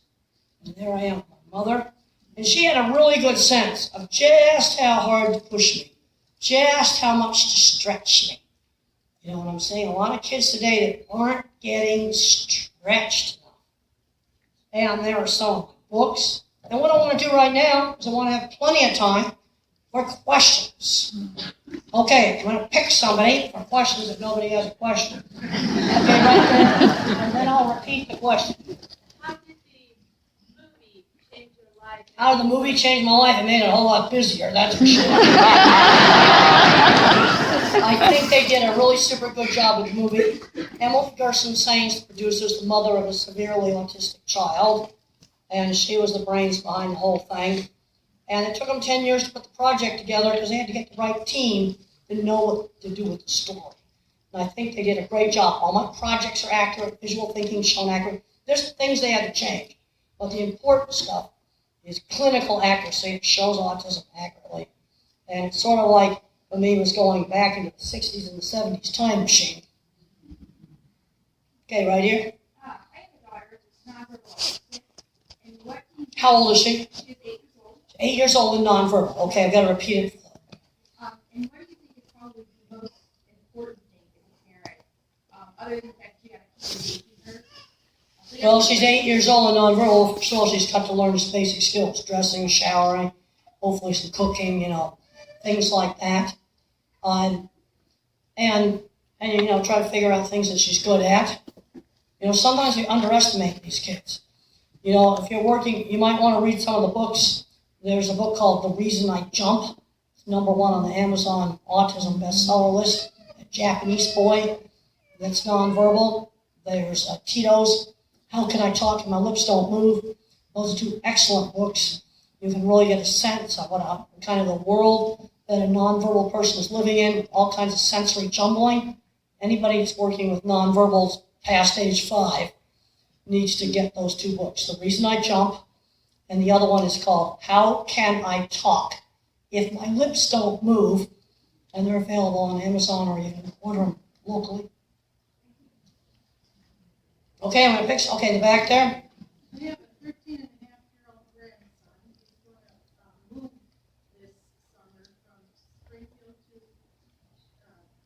[SPEAKER 1] And there I am with my mother. And she had a really good sense of just how hard to push me, just how much to stretch me. You know what I'm saying? A lot of kids today that aren't getting stretched enough. And there are some books. And what I want to do right now is I want to have plenty of time for questions. Okay, I'm going to pick somebody for questions if nobody has a question. Okay, right there. And then I'll repeat the question.
[SPEAKER 2] How did the movie change your life
[SPEAKER 1] How did the movie change my life? It made it a whole lot busier, that's for sure. I think they did a really super good job with the movie. Emily Gerson Sains, the producer, is the mother of a severely autistic child, and she was the brains behind the whole thing. And it took them 10 years to put the project together because they had to get the right team to know what to do with the story. And I think they did a great job. All my projects are accurate, visual thinking shown accurate. There's things they had to change, but the important stuff is clinical accuracy. It shows autism accurately. And it's sort of like, for me, was going back into the 60s and the 70s time machine. Okay, right here.
[SPEAKER 2] I have a daughter that's nonverbal. And what
[SPEAKER 1] How old is she?
[SPEAKER 2] She's 8 years old.
[SPEAKER 1] 8 years old and nonverbal. Okay, I've got to repeat it.
[SPEAKER 2] And what do you think is probably the most important thing as a parent, other than the fact you got to keep engaging her?
[SPEAKER 1] Well, she's 8 years old and nonverbal, so she's got to learn just basic skills, dressing, showering, hopefully some cooking, things like that. And try to figure out things that she's good at. Sometimes we underestimate these kids. If you're working, you might want to read some of the books. There's a book called The Reason I Jump. It's #1 on the Amazon autism bestseller list. A Japanese boy that's nonverbal. There's Tito's How Can I Talk and My Lips Don't Move. Those are 2 excellent books. You can really get a sense of what kind of the world that a nonverbal person is living in, all kinds of sensory jumbling. Anybody that's working with nonverbals past age 5 needs to get those 2 books. The Reason I Jump, and the other one is called How Can I Talk If My Lips Don't Move, and they're available on Amazon or you can order them locally. Okay, I'm going to fix, the back there.
[SPEAKER 2] I have a 13-and-a-half-year-old grandson who's going to move this summer from Springfield to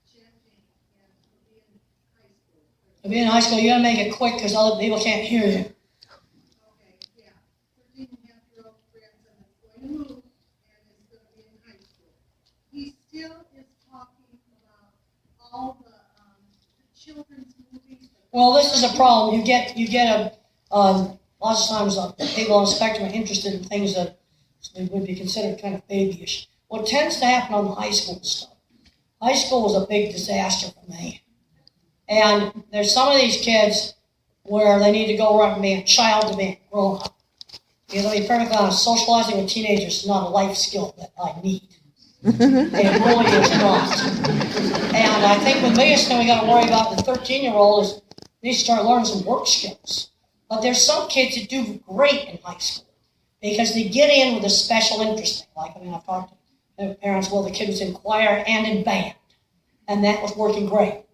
[SPEAKER 2] Champaign, and he'll be in high school.
[SPEAKER 1] To be in high school, you got to make it quick because other people can't hear you.
[SPEAKER 2] Okay, yeah. 13-and-a-half-year-old grandson that's going to move and is going to be in high school. He still is talking about all the children's movies.
[SPEAKER 1] Well, this is a problem. You get lots of times people on the spectrum are interested in things that would be considered kind of babyish. What tends to happen on the high school stuff. High school was a big disaster for me. And there's some of these kids where they need to go right from being a child to being a grown up. Because to be perfectly honest, socializing with teenagers is not a life skill that I need. It really is not. And I think the biggest thing we got to worry about with the 13-year-old is they need to start learning some work skills. But there's some kids that do great in high school because they get in with a special interest thing. I've talked to parents, the kid was in choir and in band, and that was working great.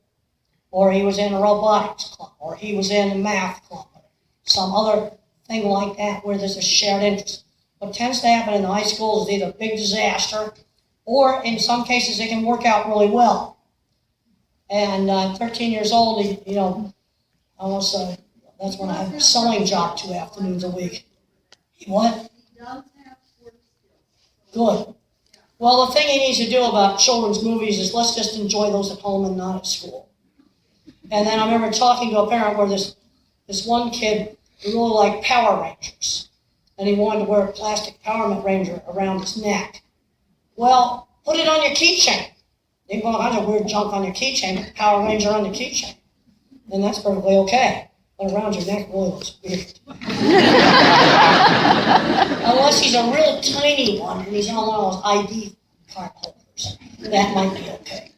[SPEAKER 1] Or he was in a robotics club, or he was in a math club, or some other thing like that where there's a shared interest. What tends to happen in the high school is either a big disaster, or in some cases they can work out really well. And 13 years old, that's when I have a sewing job 2 afternoons a week. What?
[SPEAKER 2] He does have work skills.
[SPEAKER 1] Good. Well, the thing he needs to do about children's movies is let's just enjoy those at home and not at school. And then I remember talking to a parent where this one kid really liked Power Rangers. And he wanted to wear a plastic Power Ranger around his neck. Well, put it on your keychain. You can have weird junk on your keychain, but Power Ranger on the keychain. Then that's perfectly okay. But around your neck really looks weird. Unless he's a real tiny one and he's on one of those ID card holders. That might be okay.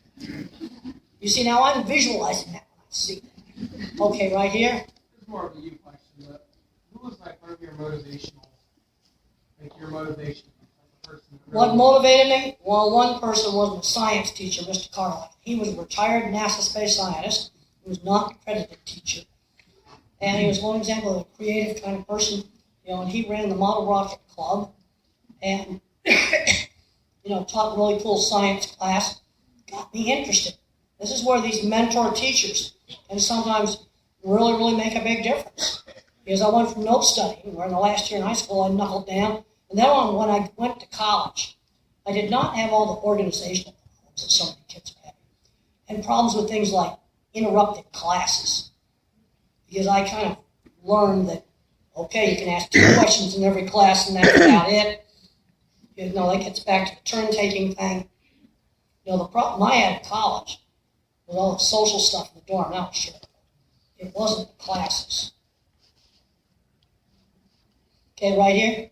[SPEAKER 1] You see, now I'm visualizing that when I see that. Okay, right here.
[SPEAKER 3] It's more of a you question, but who was one of your motivation as a person?
[SPEAKER 1] What motivated me? Well, one person was my science teacher, Mr. Carlin. He was a retired NASA space scientist. He was not an accredited teacher. And he was one example of a creative kind of person. And he ran the Model Rocket Club and, taught really cool science class. Got me interested. This is where these mentor teachers can sometimes really, really make a big difference. Because I went from note studying, where in the last year in high school I knuckled down, and then when I went to college, I did not have all the organizational problems that some of the kids were having, and problems with things like interrupted classes. Because I kind of learned that Okay, you can ask 2 questions in every class and that's about it. You know, that gets back to the turn-taking thing. You know, the problem I had at college with all the social stuff in the dorm, now sure, it wasn't the classes. Okay, right here.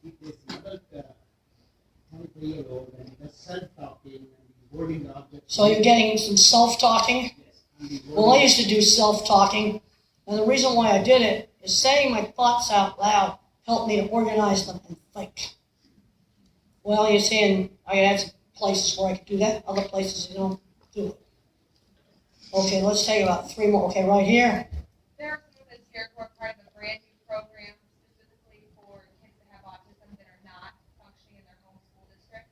[SPEAKER 4] It is about 23-year-old and the self-talking and the wording objects.
[SPEAKER 1] So you're getting some self-talking?
[SPEAKER 4] Yes. And the
[SPEAKER 1] Well, I
[SPEAKER 4] wording-
[SPEAKER 1] used to do self-talking, and the reason why I did it is saying my thoughts out loud helped me to organize them and think. Well, you're saying I had some places where I could do that, other places you don't do it. Okay, let's take about 3 more. Okay, right here.
[SPEAKER 5] There are students here who are part of a brand new program specifically for kids that have autism that are not functioning in their home school district.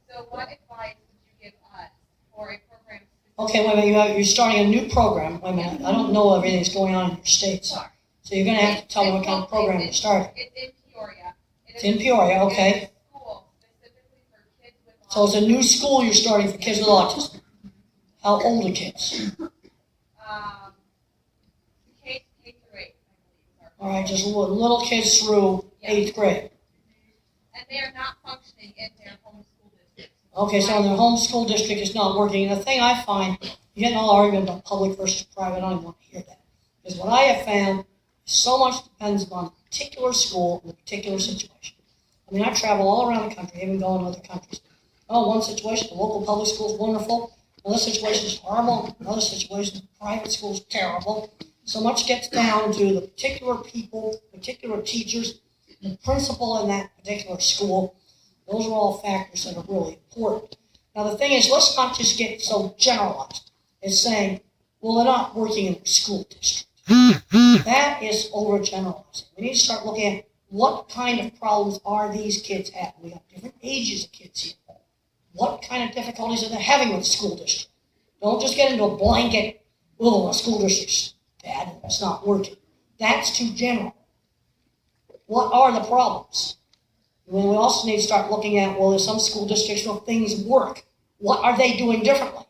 [SPEAKER 5] So what advice would you give us for a program?
[SPEAKER 1] Okay, wait a minute. You're starting a new program. Wait a minute. I don't know everything that's going on in your states.
[SPEAKER 5] Sorry.
[SPEAKER 1] So you're going to have to tell me what kind of program you're starting.
[SPEAKER 5] It's in Peoria.
[SPEAKER 1] It's in Peoria, okay.
[SPEAKER 5] It's a school specifically for kids with autism.
[SPEAKER 1] So it's a new school you're starting for kids with autism. How old are kids?
[SPEAKER 5] K through 8, I believe.
[SPEAKER 1] All right, just little kids through 8th grade.
[SPEAKER 5] And they are not functioning in their home school district.
[SPEAKER 1] Okay, so in their home school district is not working. And the thing I find, you get an argument about public versus private, I don't even want to hear that. Because what I have found is so much depends on the particular school and the particular situation. I mean, I travel all around the country, even go in other countries. Oh, one situation, the local public school is wonderful. Another situation is horrible. Another situation, the private school is terrible. So much gets down to the particular people, particular teachers, the principal in that particular school. Those are all factors that are really important. Now, the thing is, let's not just get so generalized as saying, well, they're not working in the school district. That is overgeneralizing. We need to start looking at what kind of problems are these kids having. We have different ages of kids here. What kind of difficulties are they having with the school district? Don't just get into a blanket, oh, a school district's bad, it's not working. That's too general. What are the problems? And we also need to start looking at, well, there's some school districts where things work. What are they doing differently?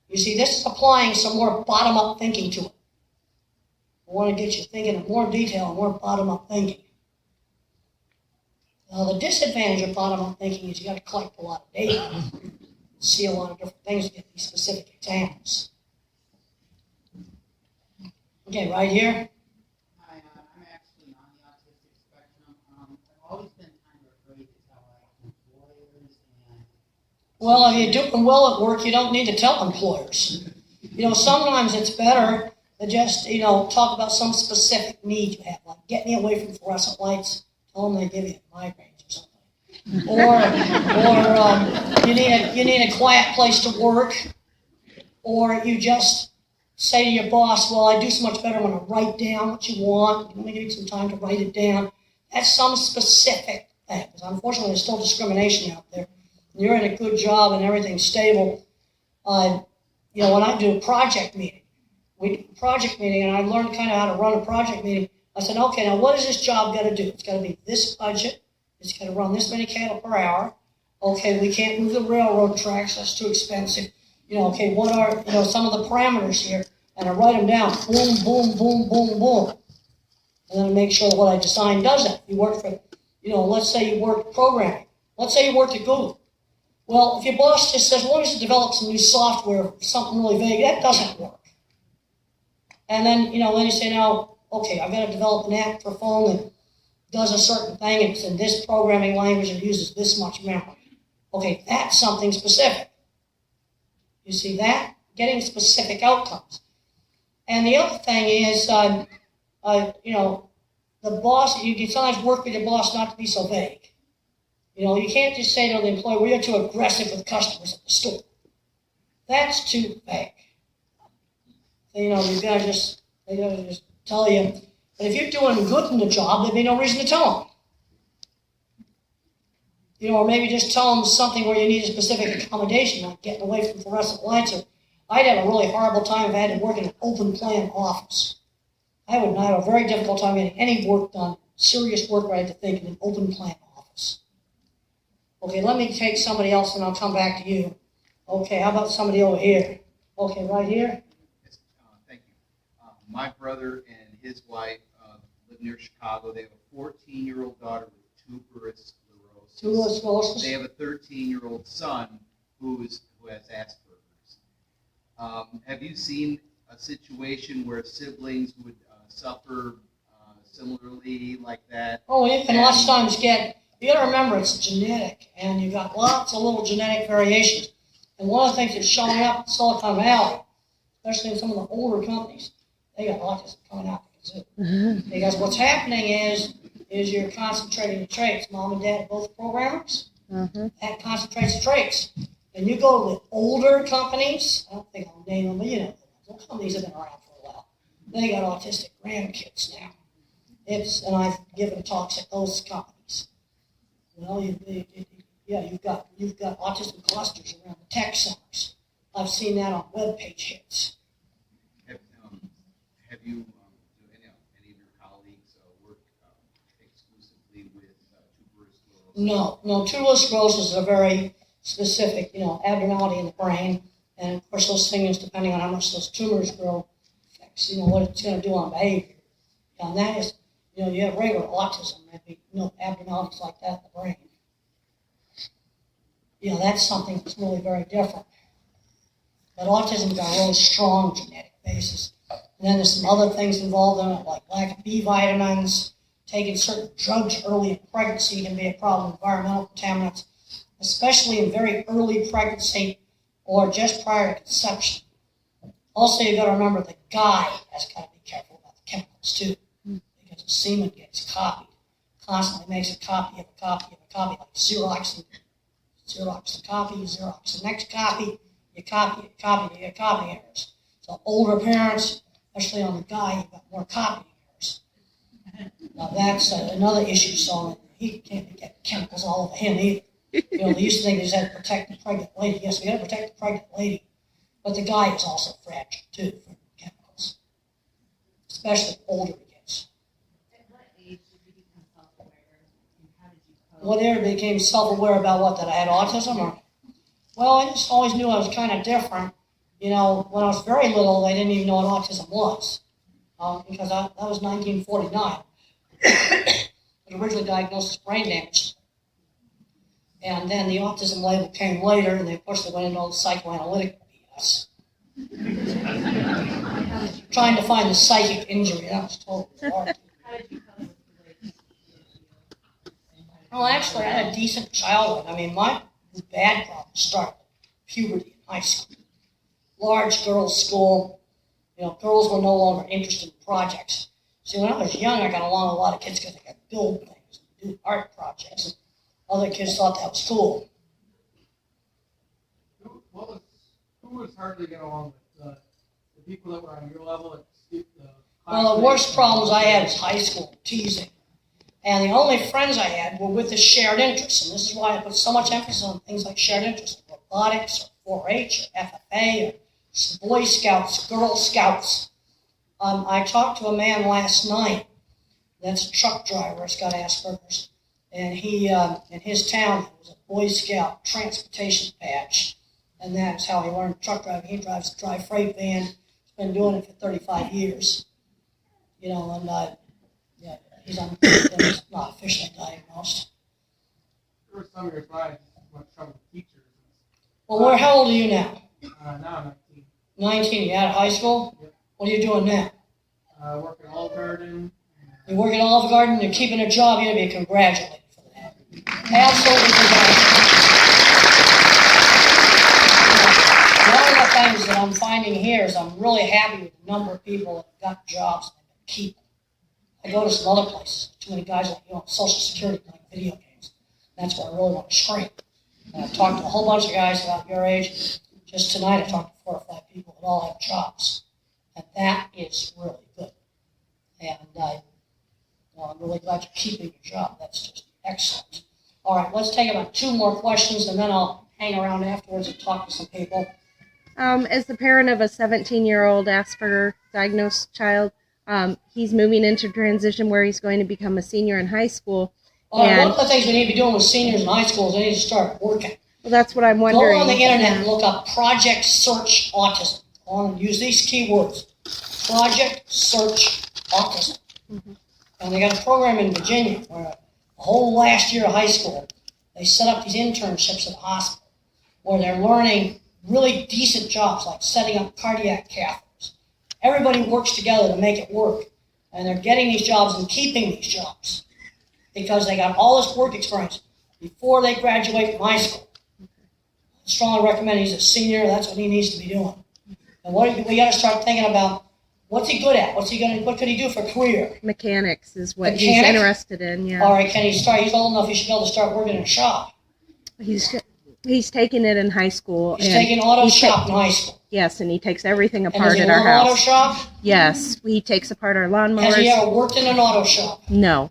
[SPEAKER 1] You see, this is applying some more bottom-up thinking to it. I want to get you thinking in more detail and more bottom-up thinking. Now, the disadvantage of bottom-up thinking is you got to collect a lot of data, see a lot of different things to get these specific examples. Okay, right here.
[SPEAKER 4] I'm actually on the autistic spectrum. I've always been kind of afraid to tell employers and.
[SPEAKER 1] Well, if you're doing well at work, you don't need to tell employers. You know, sometimes it's better to just, talk about some specific need you have, like get me away from fluorescent lights. Tell them they give you migraines or something. Or you need a quiet place to work. Or you just say to your boss, well, I do so much better when I write down what you want. I'm going to give you some time to write it down. That's some specific thing. Because unfortunately, there's still discrimination out there. You're in a good job and everything's stable. When I do a project meeting, and I learned kind of how to run a project meeting. I said, okay, now what does this job got to do? It's got to be this budget. It's got to run this many cattle per hour. Okay, we can't move the railroad tracks. That's too expensive. Okay, what are, some of the parameters here? And I write them down. Boom, boom, boom, boom, boom. And then I make sure that what I design does that. You work for, let's say you work programming. Let's say you work at Google. Well, if your boss just says, well, we should develop some new software, something really vague, that doesn't work. And then, then you say, now, okay, I've got to develop an app for a phone that does a certain thing, and it's in this programming language and uses this much memory. Okay, that's something specific. You see that? Getting specific outcomes. And the other thing is, the boss, you can sometimes work with your boss not to be so vague. You can't just say to the employee, we are too aggressive with customers at the store. That's too vague. You've got to just tell you. But if you're doing good in the job, there'd be no reason to tell them. Or maybe just tell them something where you need a specific accommodation, like getting away from fluorescent lights. Or I'd have a really horrible time if I had to work in an open plan office. I would have a very difficult time getting any work done, serious work where I had to think in an open plan office. Okay, let me take somebody else and I'll come back to you. Okay, how about somebody over here? Okay, right here.
[SPEAKER 6] Yes, thank you. My brother and his wife near Chicago. They have a 14-year-old daughter with tuberous sclerosis.
[SPEAKER 1] Tuberous sclerosis.
[SPEAKER 6] They have a 13-year-old son who has Asperger's. Have you seen a situation where siblings would suffer similarly like that?
[SPEAKER 1] Oh, it can lots of times you gotta remember it's genetic, and you've got lots of little genetic variations. And one of the things that's showing up in Silicon Valley, especially in some of the older companies, they got autism coming out the kazoo. Because what's happening is you're concentrating the traits. Mom and dad are both programmers. That concentrates the traits. And you go with older companies, I don't think I'll name them, but you know, those companies have been around for a while. They got autistic grandkids now. And I've given talks at those companies. You know, you've got autism clusters around the tech centers. I've seen that on web page hits.
[SPEAKER 6] Have you, any of your colleagues work exclusively with tuberous sclerosis?
[SPEAKER 1] No, tuberous sclerosis is a very specific, abnormality in the brain. And of course, those things, depending on how much those tumors grow, affects, what it's going to do on behavior. And that is, you have regular autism, maybe, abnormalities like that in the brain. That's something that's really very different. But autism's got a really strong genetic basis. And then there's some other things involved in it, like lack of B vitamins, taking certain drugs early in pregnancy can be a problem, environmental contaminants, especially in very early pregnancy or just prior to conception. Also, you've got to remember the guy has got to be careful about the chemicals too, because the semen gets copied. Constantly makes a copy of a copy of a copy, like Xerox the copy, Xerox the next copy, you copy, you get copy errors. So older parents, especially on the guy, you've got more copy errors. Now that's another issue, so he can't get chemicals all over him either. They used to think they had to protect the pregnant lady. Yes, we got to protect the pregnant lady, but the guy is also fragile too from chemicals, especially older kids.
[SPEAKER 7] At what age did you become self-aware, and how did you cope?
[SPEAKER 1] Whatever became self-aware about what, that I had autism, or? Well, I just always knew I was kind of different. When I was very little, they didn't even know what autism was, because that was 1949. I was originally diagnosed as brain damage. And then the autism label came later, and of course they went into all the psychoanalytic BS. Trying to find the psychic injury, that was totally hard.
[SPEAKER 7] How did you cope with the relationship?
[SPEAKER 1] Well, actually, I had a decent childhood. My bad problem started puberty in high school. Large girls' school, girls were no longer interested in projects. See, when I was young, I got along with a lot of kids because they could build things, do art projects. Other kids thought that was cool.
[SPEAKER 3] Who was hard to get along with? The people that were on your level at the
[SPEAKER 1] Well, the worst problems I had was high school, teasing. And the only friends I had were with the shared interests. And this is why I put so much emphasis on things like shared interests, robotics, or 4-H, or FFA, or Boy Scouts, Girl Scouts. I talked to a man last night that's a truck driver, has got Asperger's. And he, in his town, there was a Boy Scout transportation badge. And that's how he learned truck driving. He drives a dry freight van. He's been doing it for 35 years. He's not officially diagnosed.
[SPEAKER 3] There were some years I went trouble with teachers.
[SPEAKER 1] Well, how old are you now?
[SPEAKER 3] Now 19.
[SPEAKER 1] 19. You out of high school?
[SPEAKER 3] Yep.
[SPEAKER 1] What are you doing now?
[SPEAKER 3] Work at Olive Garden.
[SPEAKER 1] You work at Olive Garden, you're keeping a job, you're going to be congratulated for that. Absolutely congratulated. One of the things that I'm finding here is I'm really happy with the number of people that have got jobs and they've been keeping. I go to some other places, too many guys like, Social Security playing video games. That's where I really want to shrink. And I've talked to a whole bunch of guys about your age. Just tonight I talked to 4 or 5 people that all have jobs. And that is really good. And I'm really glad you're keeping your job. That's just excellent. All right, let's take about 2 more questions, and then I'll hang around afterwards and talk to some people.
[SPEAKER 8] As the parent of a 17-year-old Asperger diagnosed child, he's moving into transition where he's going to become a senior in high school.
[SPEAKER 1] One of the things we need to be doing with seniors in high school is they need to start working.
[SPEAKER 8] Well, that's what I'm wondering.
[SPEAKER 1] Go on the internet and look up Project Search Autism. Go on and use these keywords. Project Search Autism. Mm-hmm. And they got a program in Virginia where the whole last year of high school, they set up these internships at the hospital where they're learning really decent jobs like setting up cardiac catheters. Everybody works together to make it work. And they're getting these jobs and keeping these jobs because they got all this work experience before they graduate from high school. I strongly recommend he's a senior. That's what he needs to be doing. And we got to start thinking about what's he good at? What could he do for a career?
[SPEAKER 8] Mechanics is what he's
[SPEAKER 1] Mechanic?
[SPEAKER 8] interested in. Yeah.
[SPEAKER 1] All right, can he start? He's old enough. He should be able to start working in a shop.
[SPEAKER 8] He's taking it in high school.
[SPEAKER 1] He's
[SPEAKER 8] and
[SPEAKER 1] taking auto
[SPEAKER 8] he's
[SPEAKER 1] shop in high school.
[SPEAKER 8] Yes, and he takes everything
[SPEAKER 1] And does
[SPEAKER 8] apart
[SPEAKER 1] he
[SPEAKER 8] at
[SPEAKER 1] love
[SPEAKER 8] our
[SPEAKER 1] auto
[SPEAKER 8] house.
[SPEAKER 1] shop?
[SPEAKER 8] Yes, he takes apart our
[SPEAKER 1] Has he
[SPEAKER 8] lawnmowers.
[SPEAKER 1] ever worked in an auto shop?
[SPEAKER 8] No.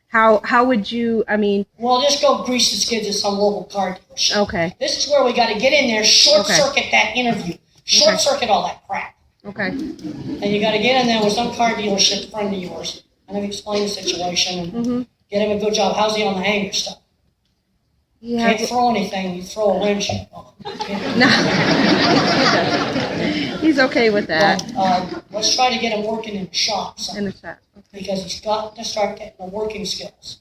[SPEAKER 8] How would you? I mean,
[SPEAKER 1] Well, just go grease the skids at some local car dealership.
[SPEAKER 8] okay,
[SPEAKER 1] This is where we got to get in there, short
[SPEAKER 8] Okay.
[SPEAKER 1] circuit that interview, short circuit all that crap.
[SPEAKER 8] okay,
[SPEAKER 1] And you got to get in there with some car dealership friend of yours and then explain the situation and
[SPEAKER 8] mm-hmm.
[SPEAKER 1] get him a good job. How's he on the hanger stuff?
[SPEAKER 8] Yeah.
[SPEAKER 1] Can't throw anything, you throw a wrench.
[SPEAKER 8] No, he's okay with that.
[SPEAKER 1] But, let's try to get him working in shops
[SPEAKER 8] And it's that.
[SPEAKER 1] because he's got to start getting the working skills.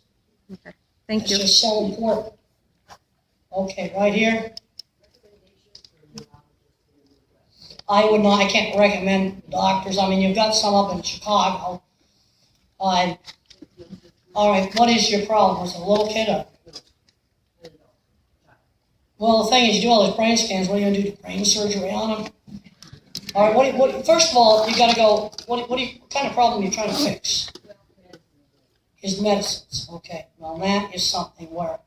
[SPEAKER 8] Okay, thank
[SPEAKER 1] It's
[SPEAKER 8] you.
[SPEAKER 1] just so important. Okay, right here. I can't recommend doctors. I mean, you've got some up in Chicago. All right, what is your problem? Was it a little kid or? Well, the thing is, you do all those brain scans. What are you going to do? Brain surgery on him? All right. First of all, you got to go. What kind of problem are you trying to fix? His medicines. Okay. Well, that is something where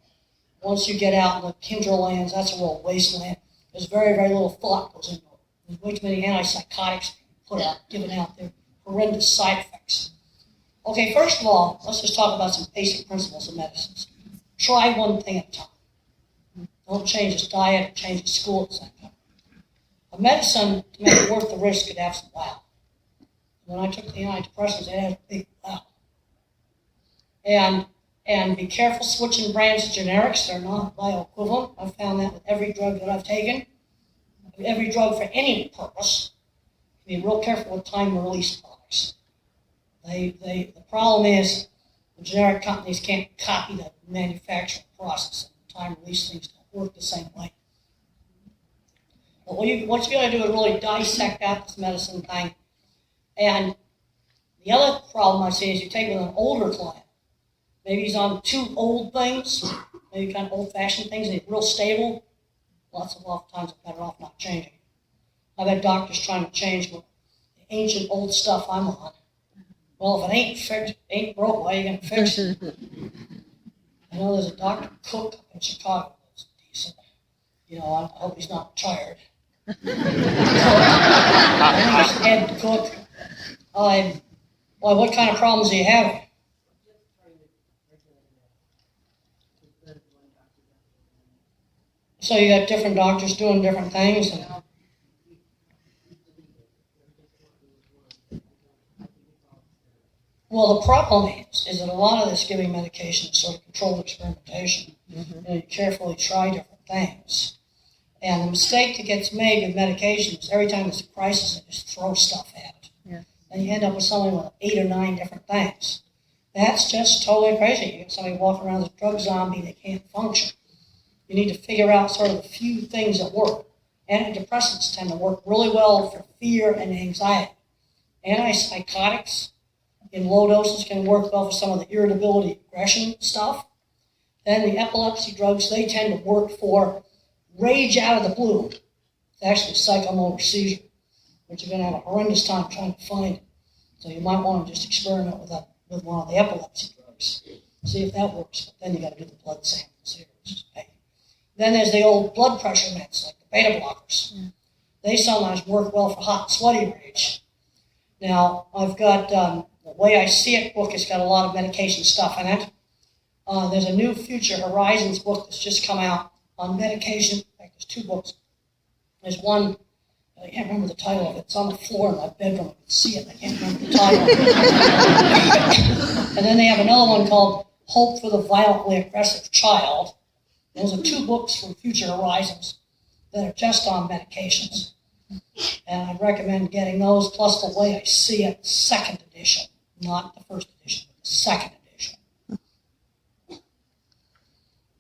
[SPEAKER 1] once you get out in the hinterlands, that's a real wasteland. There's very, very little thought goes into it. There's way too many antipsychotics given out there. Horrendous side effects. Okay. First of all, let's just talk about some basic principles of medicines. Try one thing at a time. Don't change his diet or change his school at the same time. A medicine, to make it worth the risk, could have some wow. When I took the antidepressants, it had a big wow. And be careful switching brands to generics. They're not bioequivalent. I've found that with every drug that I've taken. Every drug for any purpose. Be real careful with time-release products. The problem is the generic companies can't copy the manufacturing process. Time-release things don't work the same way. But what you got to do is really dissect out this medicine thing. And the other problem I see is you take with an older client. Maybe he's on two old things, maybe kind of old-fashioned things, and he's real stable. Oftentimes it's better off not changing. I've had doctors trying to change the ancient old stuff I'm on. Well, if it ain't fixed, ain't broke, why are you going to fix it? I know there's a Dr. Cook up in Chicago that's decent. I hope he's not retired. I think it's Ed Cook. What kind of problems do you have? So you got different doctors doing different things. Well, the problem is that a lot of this giving medication is sort of controlled experimentation. Mm-hmm. You carefully try different things. And the mistake that gets made with medication is every time there's a crisis, they just throw stuff at it. Yeah. And you end up with somebody with 8 or 9 different things. That's just totally crazy. You get somebody walking around as a drug zombie, they can't function. You need to figure out sort of the few things that work. Antidepressants tend to work really well for fear and anxiety. Antipsychotics in low doses can work well for some of the irritability, aggression stuff. Then the epilepsy drugs, they tend to work for rage out of the blue. It's actually psychomotor seizure, which you're going to have a horrendous time trying to find it. So you might want to just experiment with one of the epilepsy drugs. See if that works. But then you got to do the blood samples here, which is pain. Then there's the old blood pressure meds, like the beta blockers. Yeah. They sometimes work well for hot and sweaty rage. Now, I've got, the Way I See It book has got a lot of medication stuff in it. There's a new Future Horizons book that's just come out on medication. In fact, there's 2 books. There's one, I can't remember the title of it. It's on the floor in my bedroom. I can see it. I can't remember the title. And then they have another one called Hope for the Violently Aggressive Child. Those are 2 books from Future Horizons that are just on medications. And I'd recommend getting those, plus The Way I See It, 2nd edition, not the 1st edition, but the second edition.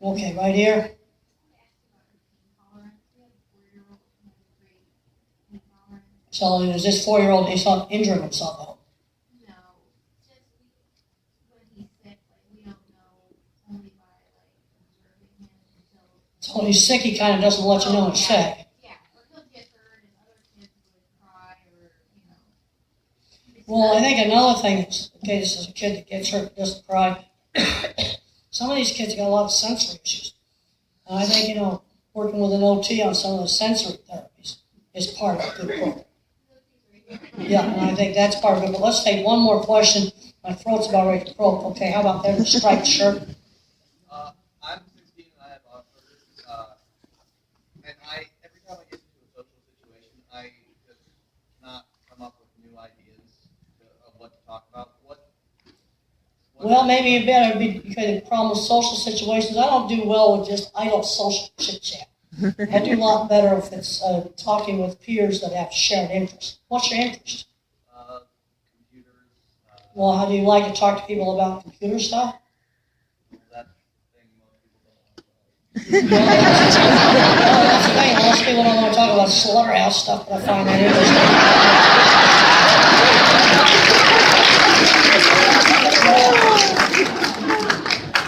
[SPEAKER 1] Okay, right here. So is this 4-year-old, he's not injuring himself though?
[SPEAKER 7] No, just when he's sick, like we don't know only by observing him until.
[SPEAKER 1] So when he's sick, he kind of doesn't let you know he's sick.
[SPEAKER 7] Yeah, or he'll get hurt and other kids would cry or, It's
[SPEAKER 1] Well, I
[SPEAKER 7] not-
[SPEAKER 1] think another thing is, okay, this is a kid that gets hurt, doesn't cry. Some of these kids got a lot of sensory issues. And I think, working with an OT on some of the sensory therapies is part of a good program. Yeah, and I think that's part of it. But let's take one more question. My throat's about ready to croak. Okay, how about that striped shirt?
[SPEAKER 6] I'm 16 and I have Asperger's, and every time I get into a social situation, I just not come up with new ideas of what to talk about.
[SPEAKER 1] Well, maybe you better be, because the problem with social situations, I don't do well with just idle social chit chat. I do a lot better if it's talking with peers that have shared interests. What's your interest?
[SPEAKER 6] Computers.
[SPEAKER 1] Well, how do you like to talk to people about computer stuff?
[SPEAKER 6] That thing most people don't want to talk about.
[SPEAKER 1] Well, that's the thing. Most people don't want to talk about slaughterhouse stuff, but I find that interesting.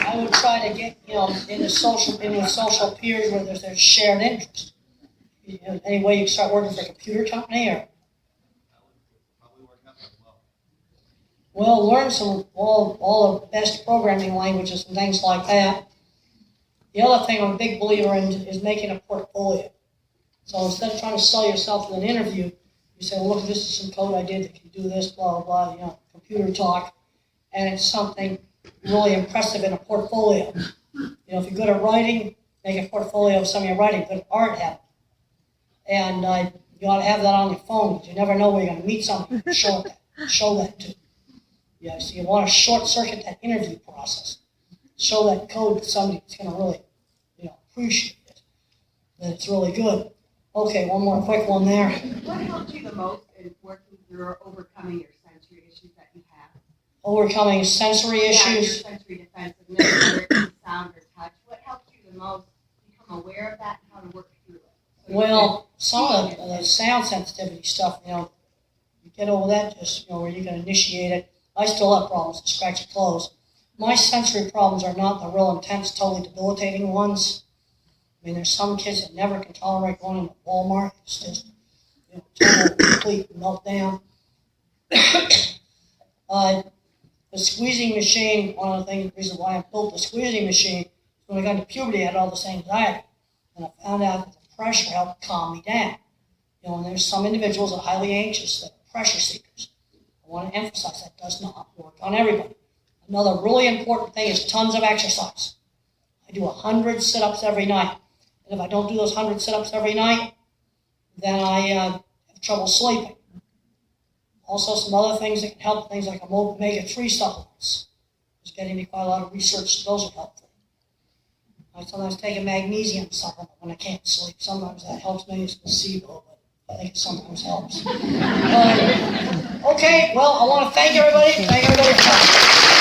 [SPEAKER 1] I would try to get, in with social peers where there's shared interest. Any way you can start working for a computer company or?
[SPEAKER 6] That would probably work out as well.
[SPEAKER 1] Well, learn all the best programming languages and things like that. The other thing I'm a big believer in is making a portfolio. So instead of trying to sell yourself in an interview, you say, well, look, this is some code I did that can do this, blah, blah, blah, computer talk. And it's something really impressive in a portfolio. If you're good at writing, make a portfolio of some of your writing. Good at art, have it. And you ought to have that on your phone, because you never know where you're going to meet someone you can show that to. Yeah, so you want to short circuit that interview process. Show that code to somebody that's going to really, appreciate it. That it's really good. Okay, one more quick one there.
[SPEAKER 9] What helped you the most in working through overcoming your sensory issues that you have?
[SPEAKER 1] Overcoming sensory
[SPEAKER 9] Yeah,
[SPEAKER 1] issues.
[SPEAKER 9] your sensory defensiveness, whether it's sound or touch. What helped you the most become aware of that and how to work through it? So you
[SPEAKER 1] Well, some of the sound sensitivity stuff, you get over that just, where you can initiate it. I still have problems with scratchy clothes. My sensory problems are not the real intense, totally debilitating ones. I mean, there's some kids that never can tolerate going into Walmart. It's just, total, complete meltdown. The squeezing machine, one of the reasons why I built the squeezing machine, when I got into puberty, I had all this anxiety. And I found out that the pressure helped calm me down. And there's some individuals that are highly anxious that are pressure seekers. I want to emphasize that does not work on everybody. Another really important thing is tons of exercise. I do 100 sit-ups every night. And if I don't do those 100 sit-ups every night, then I have trouble sleeping. Also, some other things that can help, things like omega-3 supplements. There's getting me quite a lot of research, those are helpful. I sometimes take a magnesium supplement when I can't sleep. Sometimes that helps me, it's placebo, but I think it sometimes helps. Okay, well, I want to thank everybody for coming.